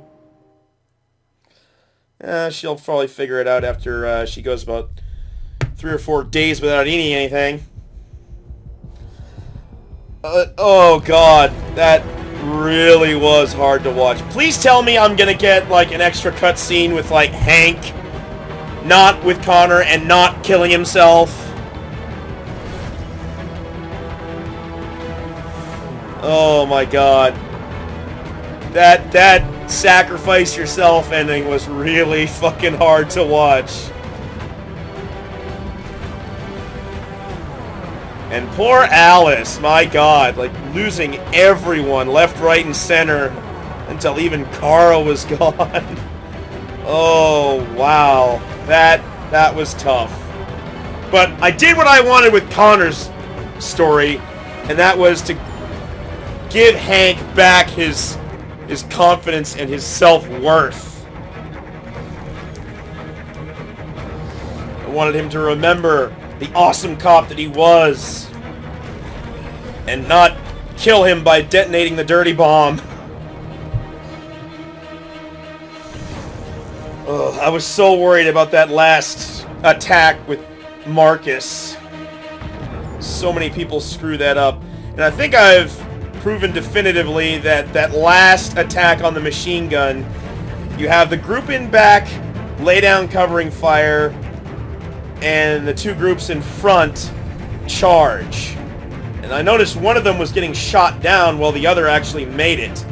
She'll probably figure it out after she goes about 3 or 4 days without eating anything. Oh god, that really was hard to watch. Please tell me I'm gonna get like an extra cutscene with like Hank, not with Connor, and not killing himself. Oh my god. That sacrifice yourself ending was really fucking hard to watch. And poor Alice, my god, like losing everyone left, right, and center until even Kara was gone. Oh, wow. That was tough. But I did what I wanted with Connor's story, and that was to give Hank back his confidence and his self-worth. I wanted him to remember the awesome cop that he was, and not kill him by detonating the dirty bomb. Ugh, I was so worried about that last attack with Marcus. So many people screw that up. And I think I've proven definitively that that last attack on the machine gun, you have the group in back, lay down covering fire, and the two groups in front charge. And I noticed one of them was getting shot down while the other actually made it.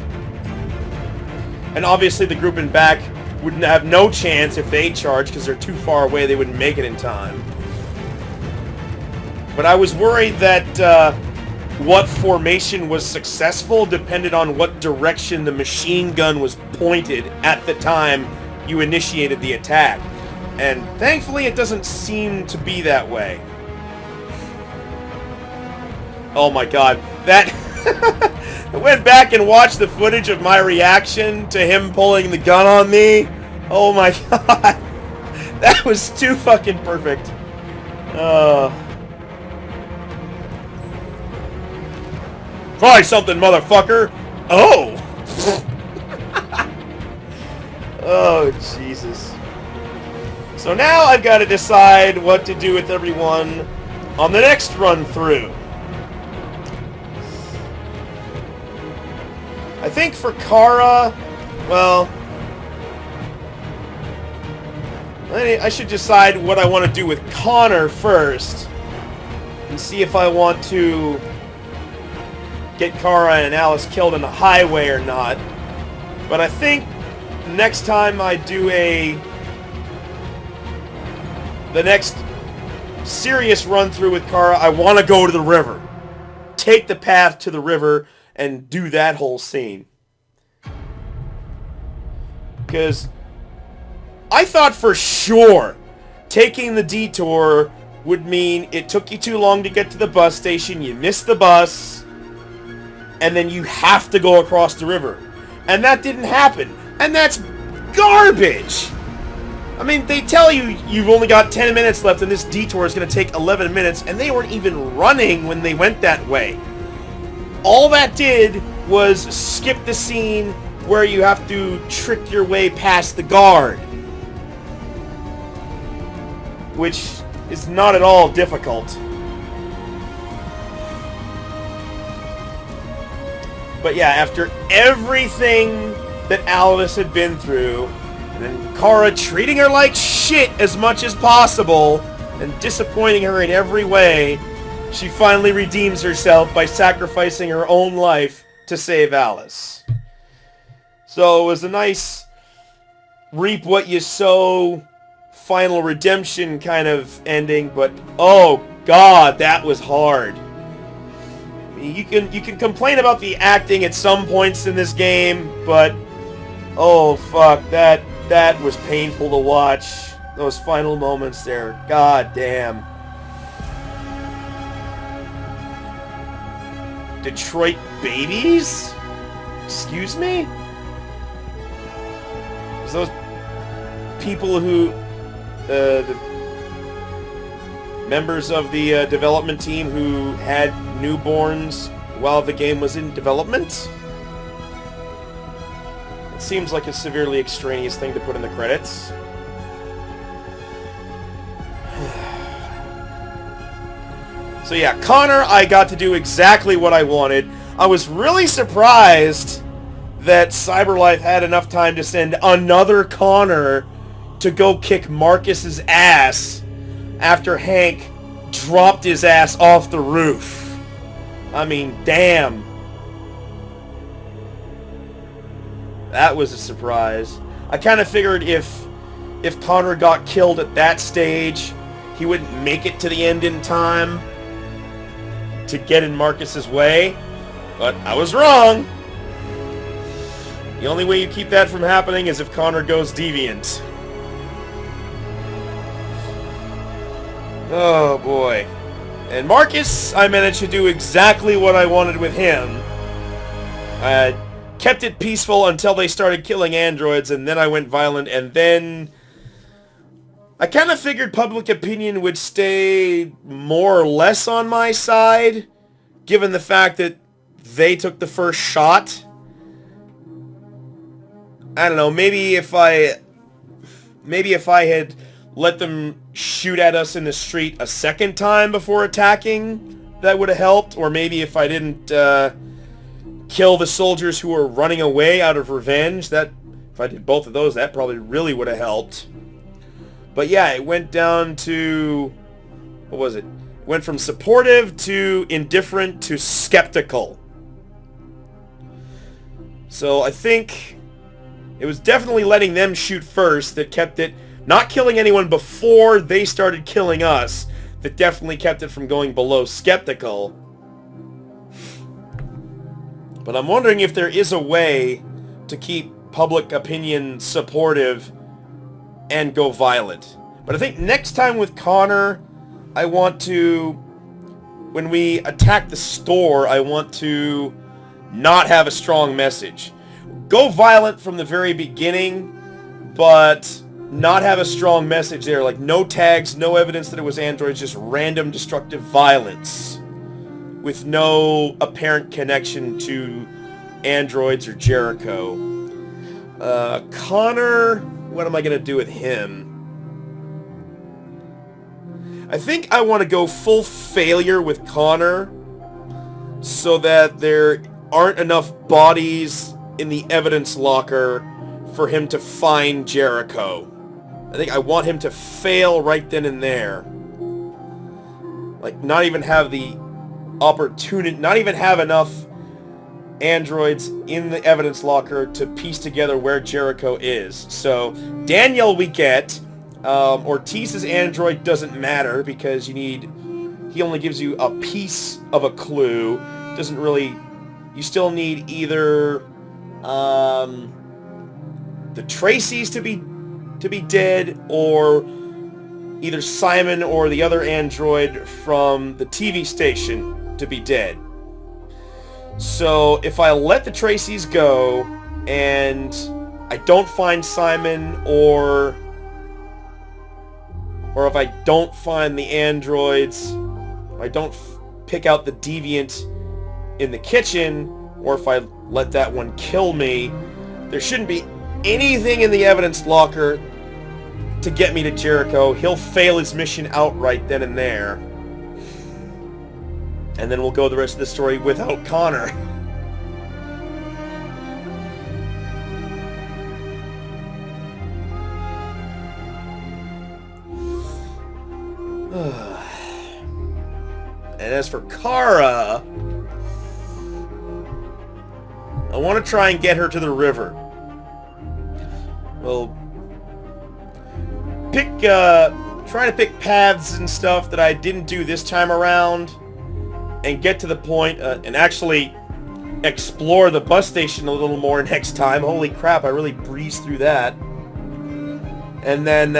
And obviously the group in back wouldn't have no chance if they charged because they're too far away, they wouldn't make it in time. But I was worried that what formation was successful depended on what direction the machine gun was pointed at the time you initiated the attack. And thankfully it doesn't seem to be that way. Oh my god, that... I went back and watched the footage of my reaction to him pulling the gun on me. Oh my god. That was too fucking perfect. Try something, motherfucker! Oh! Oh, Jesus. So now I've got to decide what to do with everyone on the next run-through. I think for Kara, well, I should decide what I want to do with Connor first, and see if I want to get Kara and Alice killed on the highway or not. But I think next time I do the next serious run-through with Kara, I want to go to the river. Take the path to the river and do that whole scene. Because I thought for sure taking the detour would mean it took you too long to get to the bus station, you missed the bus, and then you have to go across the river. And that didn't happen. And that's garbage! I mean, they tell you you've only got 10 minutes left and this detour is going to take 11 minutes, and they weren't even running when they went that way. All that did was skip the scene where you have to trick your way past the guard. Which is not at all difficult. But yeah, after everything that Alice had been through, and then Kara treating her like shit as much as possible, and disappointing her in every way, she finally redeems herself by sacrificing her own life to save Alice. So it was a nice reap what you sow, final redemption kind of ending, but oh god, that was hard. You can complain about the acting at some points in this game, but oh fuck, that was painful to watch. Those final moments there, god damn. Detroit babies? Excuse me? Is those people who the members of the development team who had newborns while the game was in development? It seems like a severely extraneous thing to put in the credits. So yeah, Connor, I got to do exactly what I wanted. I was really surprised that CyberLife had enough time to send another Connor to go kick Marcus's ass after Hank dropped his ass off the roof. I mean, damn. That was a surprise. I kind of figured if Connor got killed at that stage, he wouldn't make it to the end in time to get in Marcus's way, but I was wrong. The only way you keep that from happening is if Connor goes deviant. Oh boy. And Marcus, I managed to do exactly what I wanted with him. I kept it peaceful until they started killing androids, and then I went violent, and then I kind of figured public opinion would stay more or less on my side, given the fact that they took the first shot. I don't know, maybe if I had let them shoot at us in the street a second time before attacking, that would have helped. Or maybe if I didn't kill the soldiers who were running away out of revenge, that if I did both of those, that probably really would have helped. But yeah, it went down to, what was it? It went from supportive to indifferent to skeptical. So I think it was definitely letting them shoot first that kept it, not killing anyone before they started killing us, that definitely kept it from going below skeptical. But I'm wondering if there is a way to keep public opinion supportive and go violent. But I think next time with Connor, I want to, when we attack the store, I want to not have a strong message. Go violent from the very beginning, but not have a strong message there. Like no tags, no evidence that it was androids, just random destructive violence with no apparent connection to androids or Jericho. Connor, what am I going to do with him? I think I want to go full failure with Connor so that there aren't enough bodies in the evidence locker for him to find Jericho. I think I want him to fail right then and there. Like, not even have the opportunity, not even have enough androids in the evidence locker to piece together where Jericho is. So, Daniel we get. Ortiz's android doesn't matter because he only gives you a piece of a clue. Doesn't really, you still need either the Tracys to be dead, or either Simon or the other android from the TV station to be dead. So if I let the Tracys go and I don't find Simon, or if I don't find the androids, I don't pick out the deviant in the kitchen, or if I let that one kill me, there shouldn't be anything in the evidence locker to get me to Jericho. He'll fail his mission outright then and there. And then we'll go the rest of the story without Connor. And as for Kara, I want to try and get her to the river. Well, try to pick paths and stuff that I didn't do this time around, and get to the point, and actually explore the bus station a little more next time. Holy crap, I really breezed through that. And then,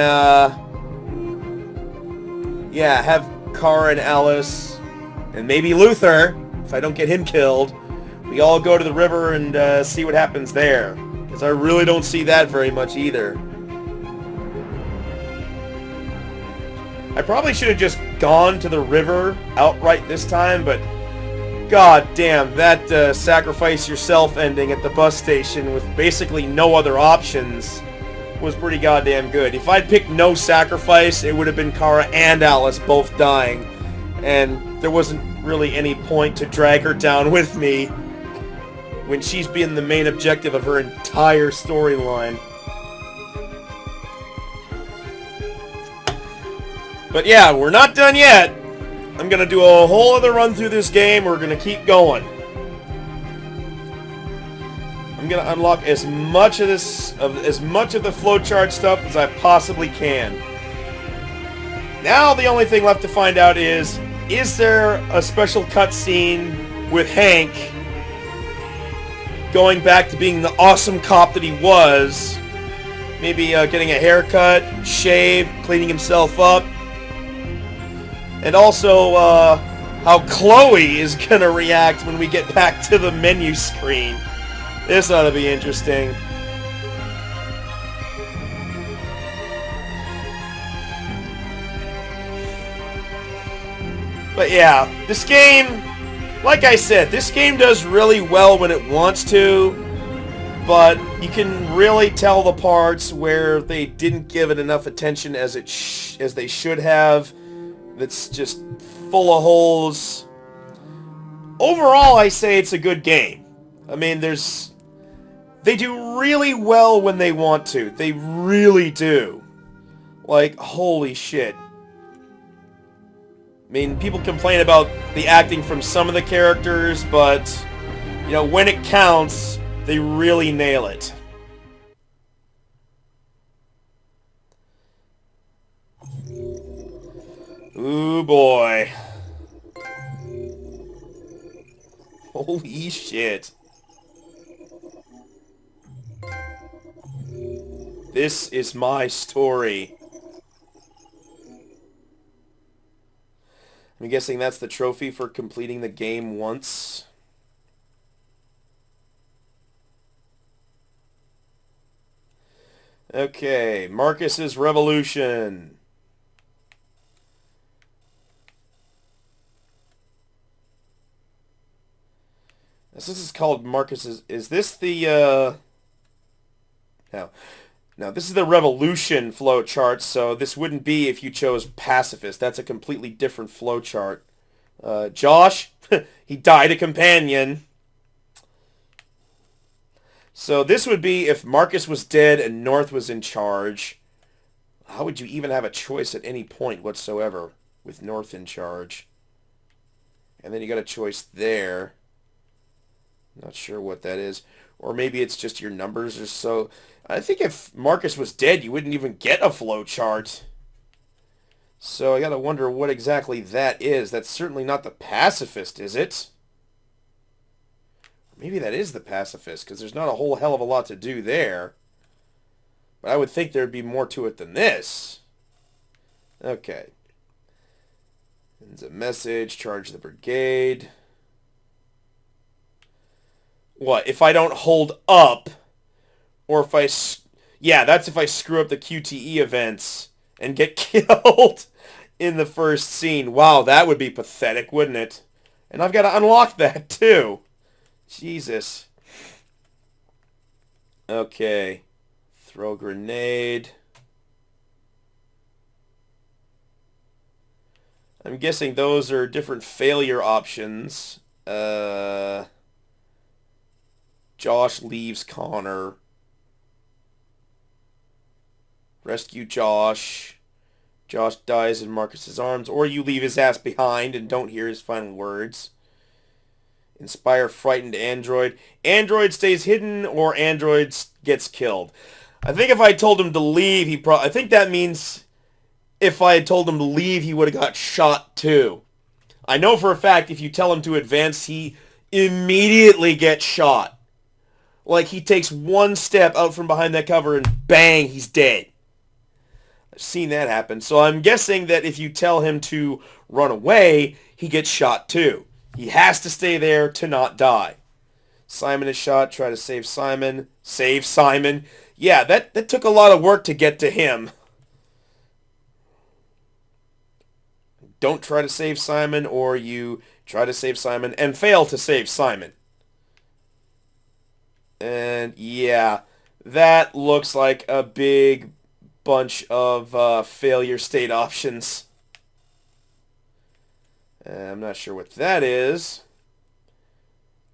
yeah, have Kara and Alice, and maybe Luther, if I don't get him killed, we all go to the river and see what happens there. Because I really don't see that very much either. I probably should have just gone to the river outright this time, but god damn, that sacrifice yourself ending at the bus station with basically no other options was pretty goddamn good. If I'd picked no sacrifice, it would have been Kara and Alice both dying, and there wasn't really any point to drag her down with me when she's been the main objective of her entire storyline. But yeah, we're not done yet. I'm gonna do a whole other run through this game. We're gonna keep going. I'm gonna unlock as much of the flowchart stuff as I possibly can. Now the only thing left to find out is there a special cutscene with Hank going back to being the awesome cop that he was? Maybe getting a haircut, shave, cleaning himself up. And also, how Chloe is gonna react when we get back to the menu screen. This ought to be interesting. But yeah, this game, like I said, this game does really well when it wants to, but you can really tell the parts where they didn't give it enough attention as they should have. That's just full of holes. Overall, I say it's a good game. I mean, they do really well when they want to. They really do. Like, holy shit. I mean, people complain about the acting from some of the characters, but, you know, when it counts, they really nail it. Ooh boy. Holy shit. This is my story. I'm guessing that's the trophy for completing the game once. Okay, Marcus's Revolution. This is called Marcus's. Is this the Now this is the revolution flow chart, so this wouldn't be if you chose pacifist. That's a completely different flow chart. Josh, he died a companion. So this would be if Marcus was dead and North was in charge. How would you even have a choice at any point whatsoever with North in charge? And then you got a choice there. Not sure what that is. Or maybe it's just your numbers or so. I think if Marcus was dead, you wouldn't even get a flow chart. So I gotta wonder what exactly that is. That's certainly not the pacifist, is it? Maybe that is the pacifist, because there's not a whole hell of a lot to do there. But I would think there'd be more to it than this. Okay. There's a message, charge the brigade. What, if I don't hold up, or if I... Yeah, that's if I screw up the QTE events and get killed in the first scene. Wow, that would be pathetic, wouldn't it? And I've got to unlock that, too. Jesus. Okay. Throw grenade. I'm guessing those are different failure options. Josh leaves Connor. Rescue Josh. Josh dies in Marcus's arms. Or you leave his ass behind and don't hear his final words. Inspire frightened android. Android stays hidden or android gets killed. I think if I told him to leave, I think that means if I had told him to leave, he would have got shot too. I know for a fact if you tell him to advance, he immediately gets shot. Like he takes one step out from behind that cover and bang, he's dead. I've seen that happen. So I'm guessing that if you tell him to run away, he gets shot too. He has to stay there to not die. Simon is shot. Try to save Simon. Save Simon. Yeah, that took a lot of work to get to him. Don't try to save Simon, or you try to save Simon and fail to save Simon. And yeah, that looks like a big bunch of failure state options. I'm not sure what that is.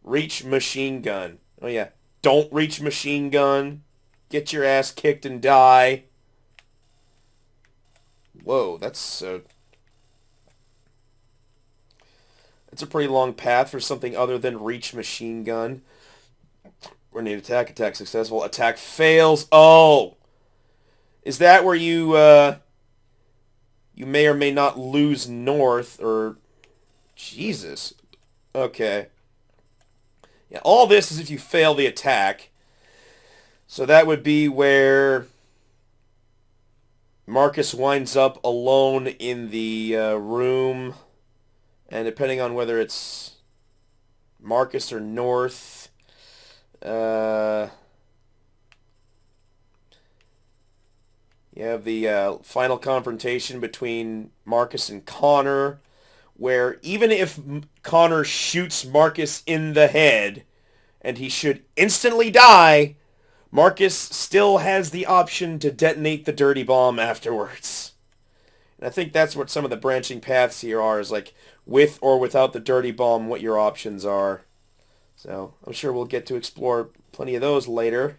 Reach machine gun. Oh yeah. Don't reach machine gun. Get your ass kicked and die. Whoa, that's a pretty long path for something other than reach machine gun. Grenade attack. Attack successful. Attack fails. Oh! Is that where you you may or may not lose North, or... Jesus. Okay. Yeah, all this is if you fail the attack. So that would be where Marcus winds up alone in the room. And depending on whether it's Marcus or North, you have the final confrontation between Marcus and Connor, where even if Connor shoots Marcus in the head and he should instantly die, Marcus still has the option to detonate the dirty bomb afterwards. And I think that's what some of the branching paths here are, is like with or without the dirty bomb, what your options are. So I'm sure we'll get to explore plenty of those later.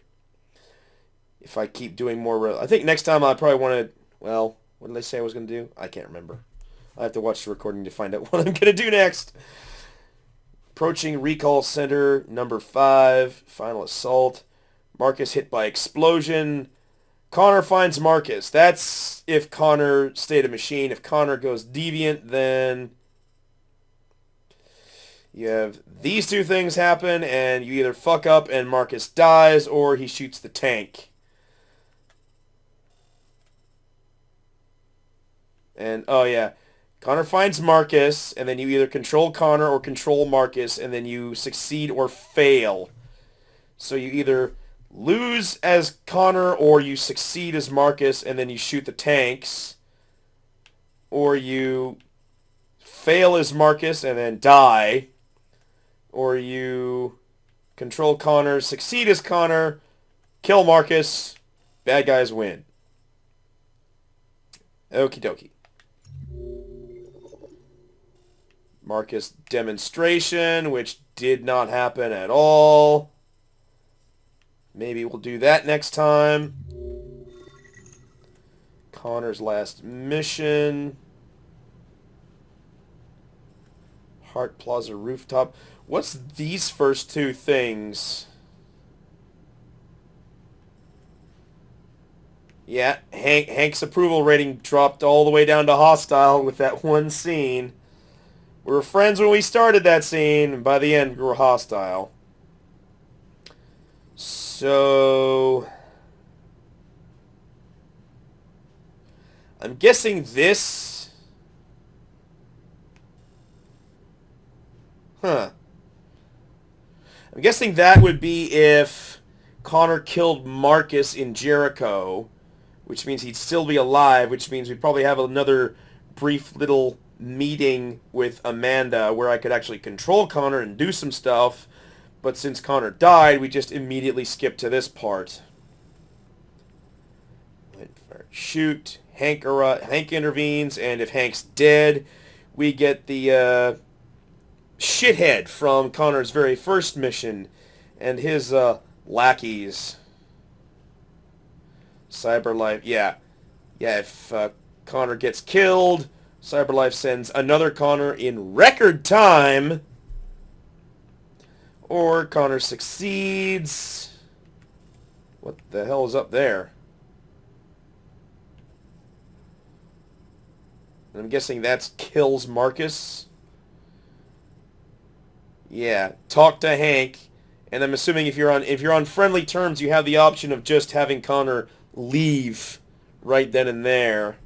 If I keep doing more... I think next time I probably want to... Well, what did I say I was going to do? I can't remember. I have to watch the recording to find out what I'm going to do next. Approaching Recall Center, number 5. Final Assault. Marcus hit by explosion. Connor finds Marcus. That's if Connor stayed a machine. If Connor goes deviant, then you have these two things happen, and you either fuck up and Marcus dies, or he shoots the tank. And, oh yeah, Connor finds Marcus, and then you either control Connor or control Marcus, and then you succeed or fail. So you either lose as Connor, or you succeed as Marcus, and then you shoot the tanks. Or you fail as Marcus and then die. Or you control Connor, succeed as Connor, Kill Marcus. Bad guys win. Okie dokie. Marcus demonstration, which did not happen at all. Maybe we'll do that next time. Connor's last mission. Hart Plaza rooftop. What's these first two things? Yeah, Hank's approval rating dropped all the way down to hostile with that one scene. We were friends when we started that scene, and by the end we were hostile. So I'm guessing this. I'm guessing that would be if Connor killed Marcus in Jericho, which means he'd still be alive, which means we'd probably have another brief little meeting with Amanda where I could actually control Connor and do some stuff. But since Connor died, we just immediately skip to this part. Shoot. Hank intervenes, and if Hank's dead, we get the shithead from Connor's very first mission and his lackeys. Cyberlife, yeah. Yeah, if Connor gets killed, Cyberlife sends another Connor in record time. Or Connor succeeds. What the hell is up there? I'm guessing that's kills Marcus. Yeah, talk to Hank, and I'm assuming if you're on friendly terms, you have the option of just having Connor leave right then and there.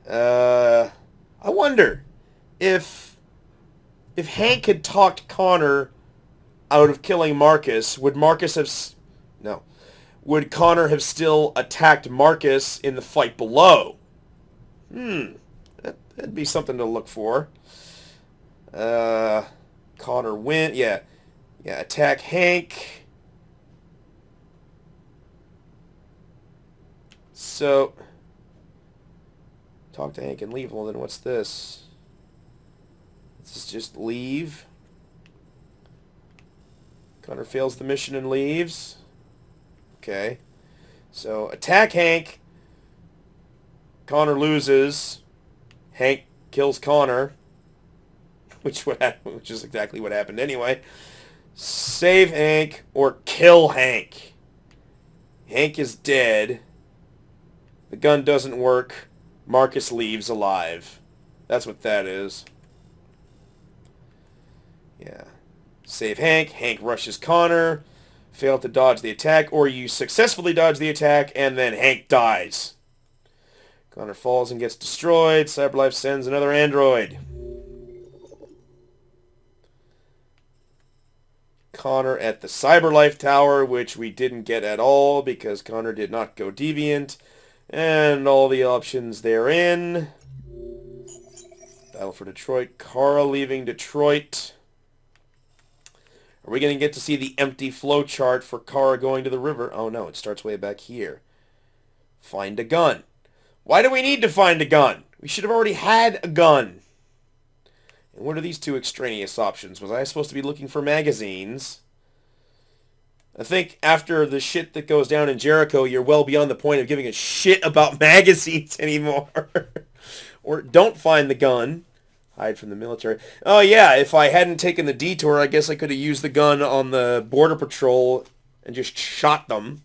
I wonder if Hank had talked Connor out of killing Marcus, would Connor have still attacked Marcus in the fight below? That'd be something to look for. Connor win. Yeah, attack Hank. So, talk to Hank and leave. Well, then what's this? This is just leave. Connor fails the mission and leaves. Okay. So, attack Hank. Connor loses. Hank kills Connor. Which is exactly what happened anyway. Save Hank or kill Hank. Hank is dead. The gun doesn't work. Marcus leaves alive. That's what that is. Yeah. Save Hank. Hank rushes Connor. Fail to dodge the attack, or you successfully dodge the attack, and then Hank dies. Connor falls and gets destroyed. Cyberlife sends another android. Connor at the Cyberlife Tower, which we didn't get at all because Connor did not go Deviant. And all the options therein. Battle for Detroit. Kara leaving Detroit. Are we going to get to see the empty flowchart for Kara going to the river? Oh no, it starts way back here. Find a gun. Why do we need to find a gun? We should have already had a gun. And what are these two extraneous options? Was I supposed to be looking for magazines? I think after the shit that goes down in Jericho, you're well beyond the point of giving a shit about magazines anymore. Or don't find the gun. Hide from the military. Oh yeah, if I hadn't taken the detour, I guess I could have used the gun on the border patrol and just shot them.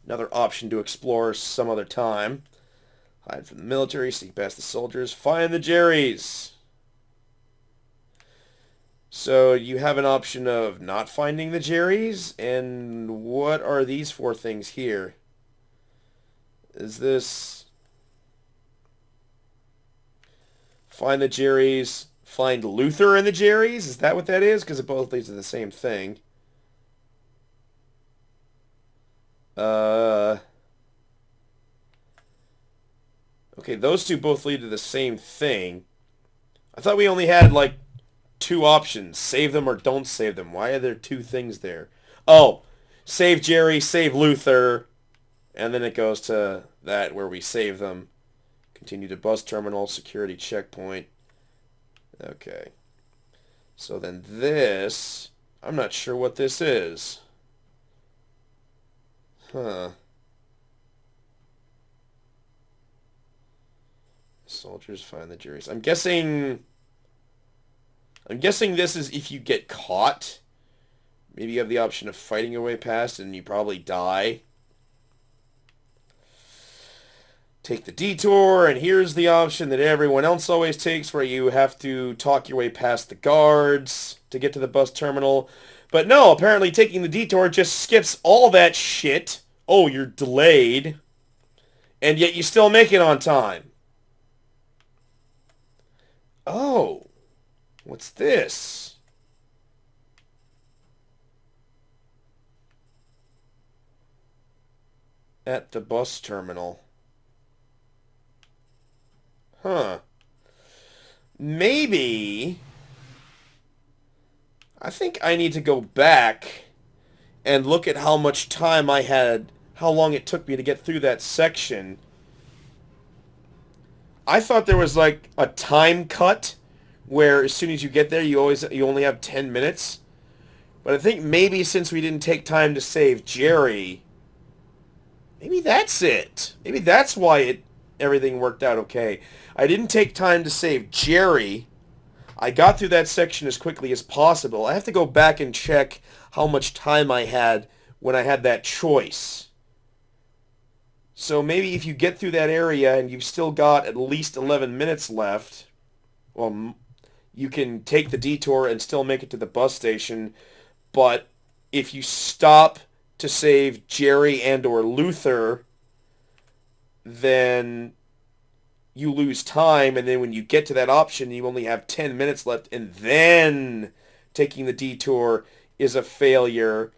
Another option to explore some other time. Hide from the military, sneak past the soldiers, find the Jerrys. So you have an option of not finding the Jerrys, and what are these four things here? Is this find the Jerrys, find Luther and the Jerrys? Is that what that is? Because it both leads to the same thing. Okay, those two both lead to the same thing. I thought we only had, like, two options. Save them or don't save them. Why are there two things there? Oh, save Jerry, save Luther, and then it goes to that where we save them. Continue to bus terminal, security checkpoint. Okay. So then this, I'm not sure what this is. Huh. Soldiers find the juries. I'm guessing this is if you get caught. Maybe you have the option of fighting your way past and you probably die. Take the detour, and here's the option that everyone else always takes where you have to talk your way past the guards to get to the bus terminal. But no, apparently taking the detour just skips all that shit. Oh, you're delayed. And yet you still make it on time. Oh, what's this? At the bus terminal. Huh. Maybe I think I need to go back and look at how much time I had, how long it took me to get through that section. I thought there was like a time cut where as soon as you get there you only have 10 minutes. But I think maybe since we didn't take time to save Jerry, maybe that's it. Maybe that's why everything worked out okay. I didn't take time to save Jerry. I got through that section as quickly as possible. I have to go back and check how much time I had when I had that choice. So maybe if you get through that area and you've still got at least 11 minutes left, well, you can take the detour and still make it to the bus station. But if you stop to save Jerry and or Luther, then you lose time, and then when you get to that option, you only have 10 minutes left, and then taking the detour is a failure.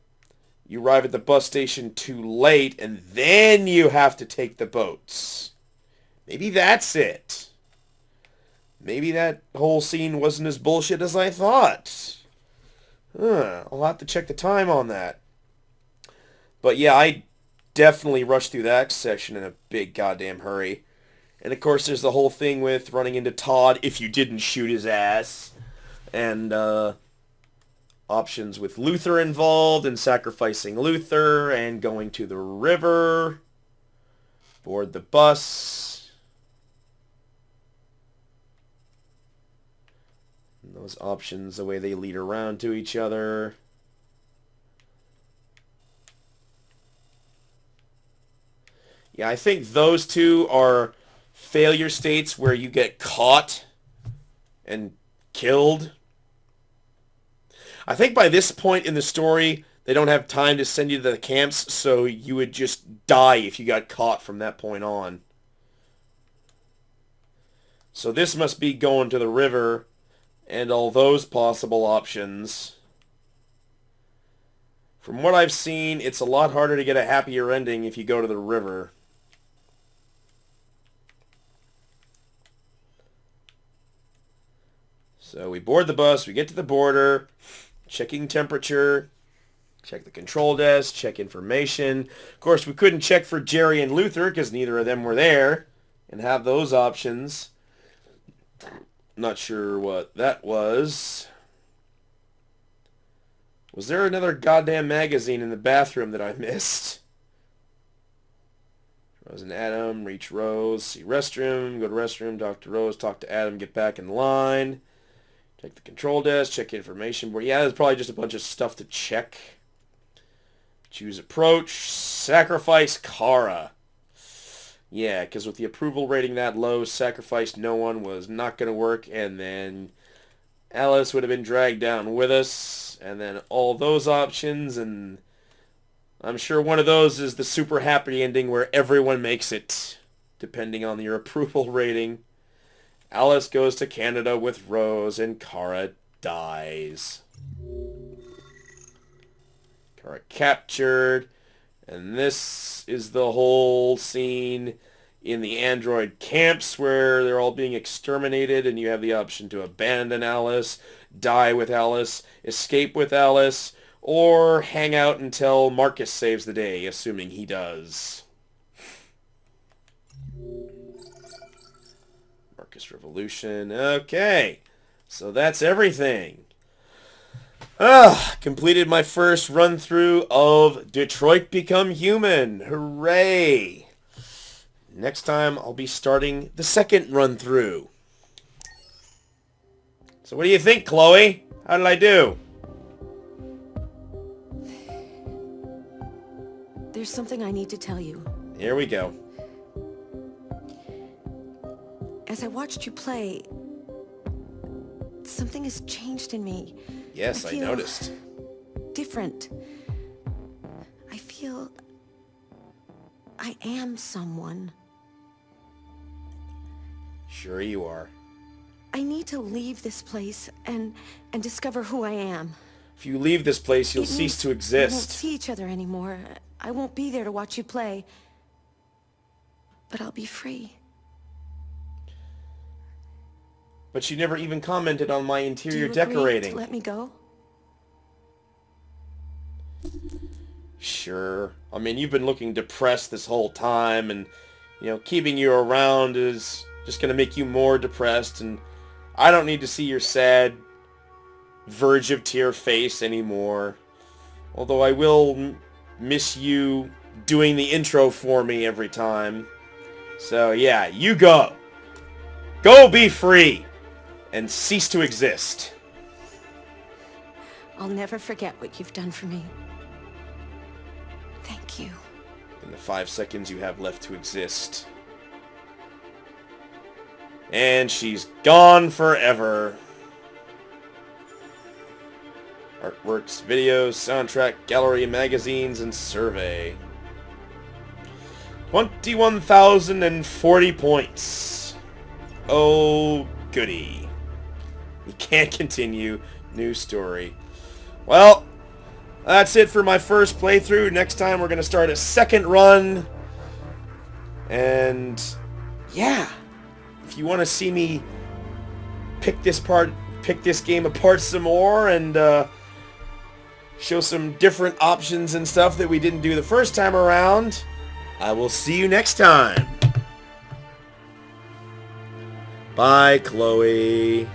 You arrive at the bus station too late, and then you have to take the boats. Maybe that's it. Maybe that whole scene wasn't as bullshit as I thought. I'll have to check the time on that. But yeah, I definitely rushed through that section in a big goddamn hurry. And of course there's the whole thing with running into Todd if you didn't shoot his ass. And options with Luther involved and sacrificing Luther and going to the river. Board the bus. And those options, the way they lead around to each other. Yeah, I think those two are failure states where you get caught and killed. I think by this point in the story, they don't have time to send you to the camps, so you would just die if you got caught from that point on. So this must be going to the river and all those possible options. From what I've seen, it's a lot harder to get a happier ending if you go to the river. So we board the bus, we get to the border, checking temperature, check the control desk, check information. Of course, we couldn't check for Jerry and Luther because neither of them were there and have those options. Not sure what that was. Was there another goddamn magazine in the bathroom that I missed? Rose and Adam, reach Rose, see restroom, go to restroom, talk to Rose, talk to Adam, get back in line. Check the control desk, check information board. Yeah, there's probably just a bunch of stuff to check. Choose approach, sacrifice Kara. Yeah, because with the approval rating that low, sacrifice no one was not going to work, and then Alice would have been dragged down with us, and then all those options, and I'm sure one of those is the super happy ending where everyone makes it, depending on your approval rating. Alice goes to Canada with Rose, and Kara dies. Kara captured, and this is the whole scene in the android camps where they're all being exterminated, and you have the option to abandon Alice, die with Alice, escape with Alice, or hang out until Marcus saves the day, assuming he does. Marcus Revolution. Okay. So that's everything. Completed my first run-through of Detroit Become Human. Hooray! Next time, I'll be starting the second run-through. So what do you think, Chloe? How did I do? There's something I need to tell you. Here we go. As I watched you play, something has changed in me. Yes, I feel noticed. Different. I feel I am someone. Sure you are. I need to leave this place and discover who I am. If you leave this place, you'll cease to We won't exist. see each other anymore. I won't be there to watch you play. But I'll be free. But you never even commented on my Do interior you agree decorating. to let me go? Sure. I mean, you've been looking depressed this whole time, and, keeping you around is just going to make you more depressed, and I don't need to see your sad, verge of tear face anymore. Although I will miss you doing the intro for me every time. So, yeah, you go. Go be free, and cease to exist. I'll never forget what you've done for me. Thank you. In the 5 seconds you have left to exist. And she's gone forever. Artworks, videos, soundtrack, gallery, magazines, and survey. 21,040 points. Oh, goody. You can't continue. New story. Well, that's it for my first playthrough. Next time we're going to start a second run. And yeah, if you want to see me pick this game apart some more and show some different options and stuff that we didn't do the first time around, I will see you next time. Bye, Chloe.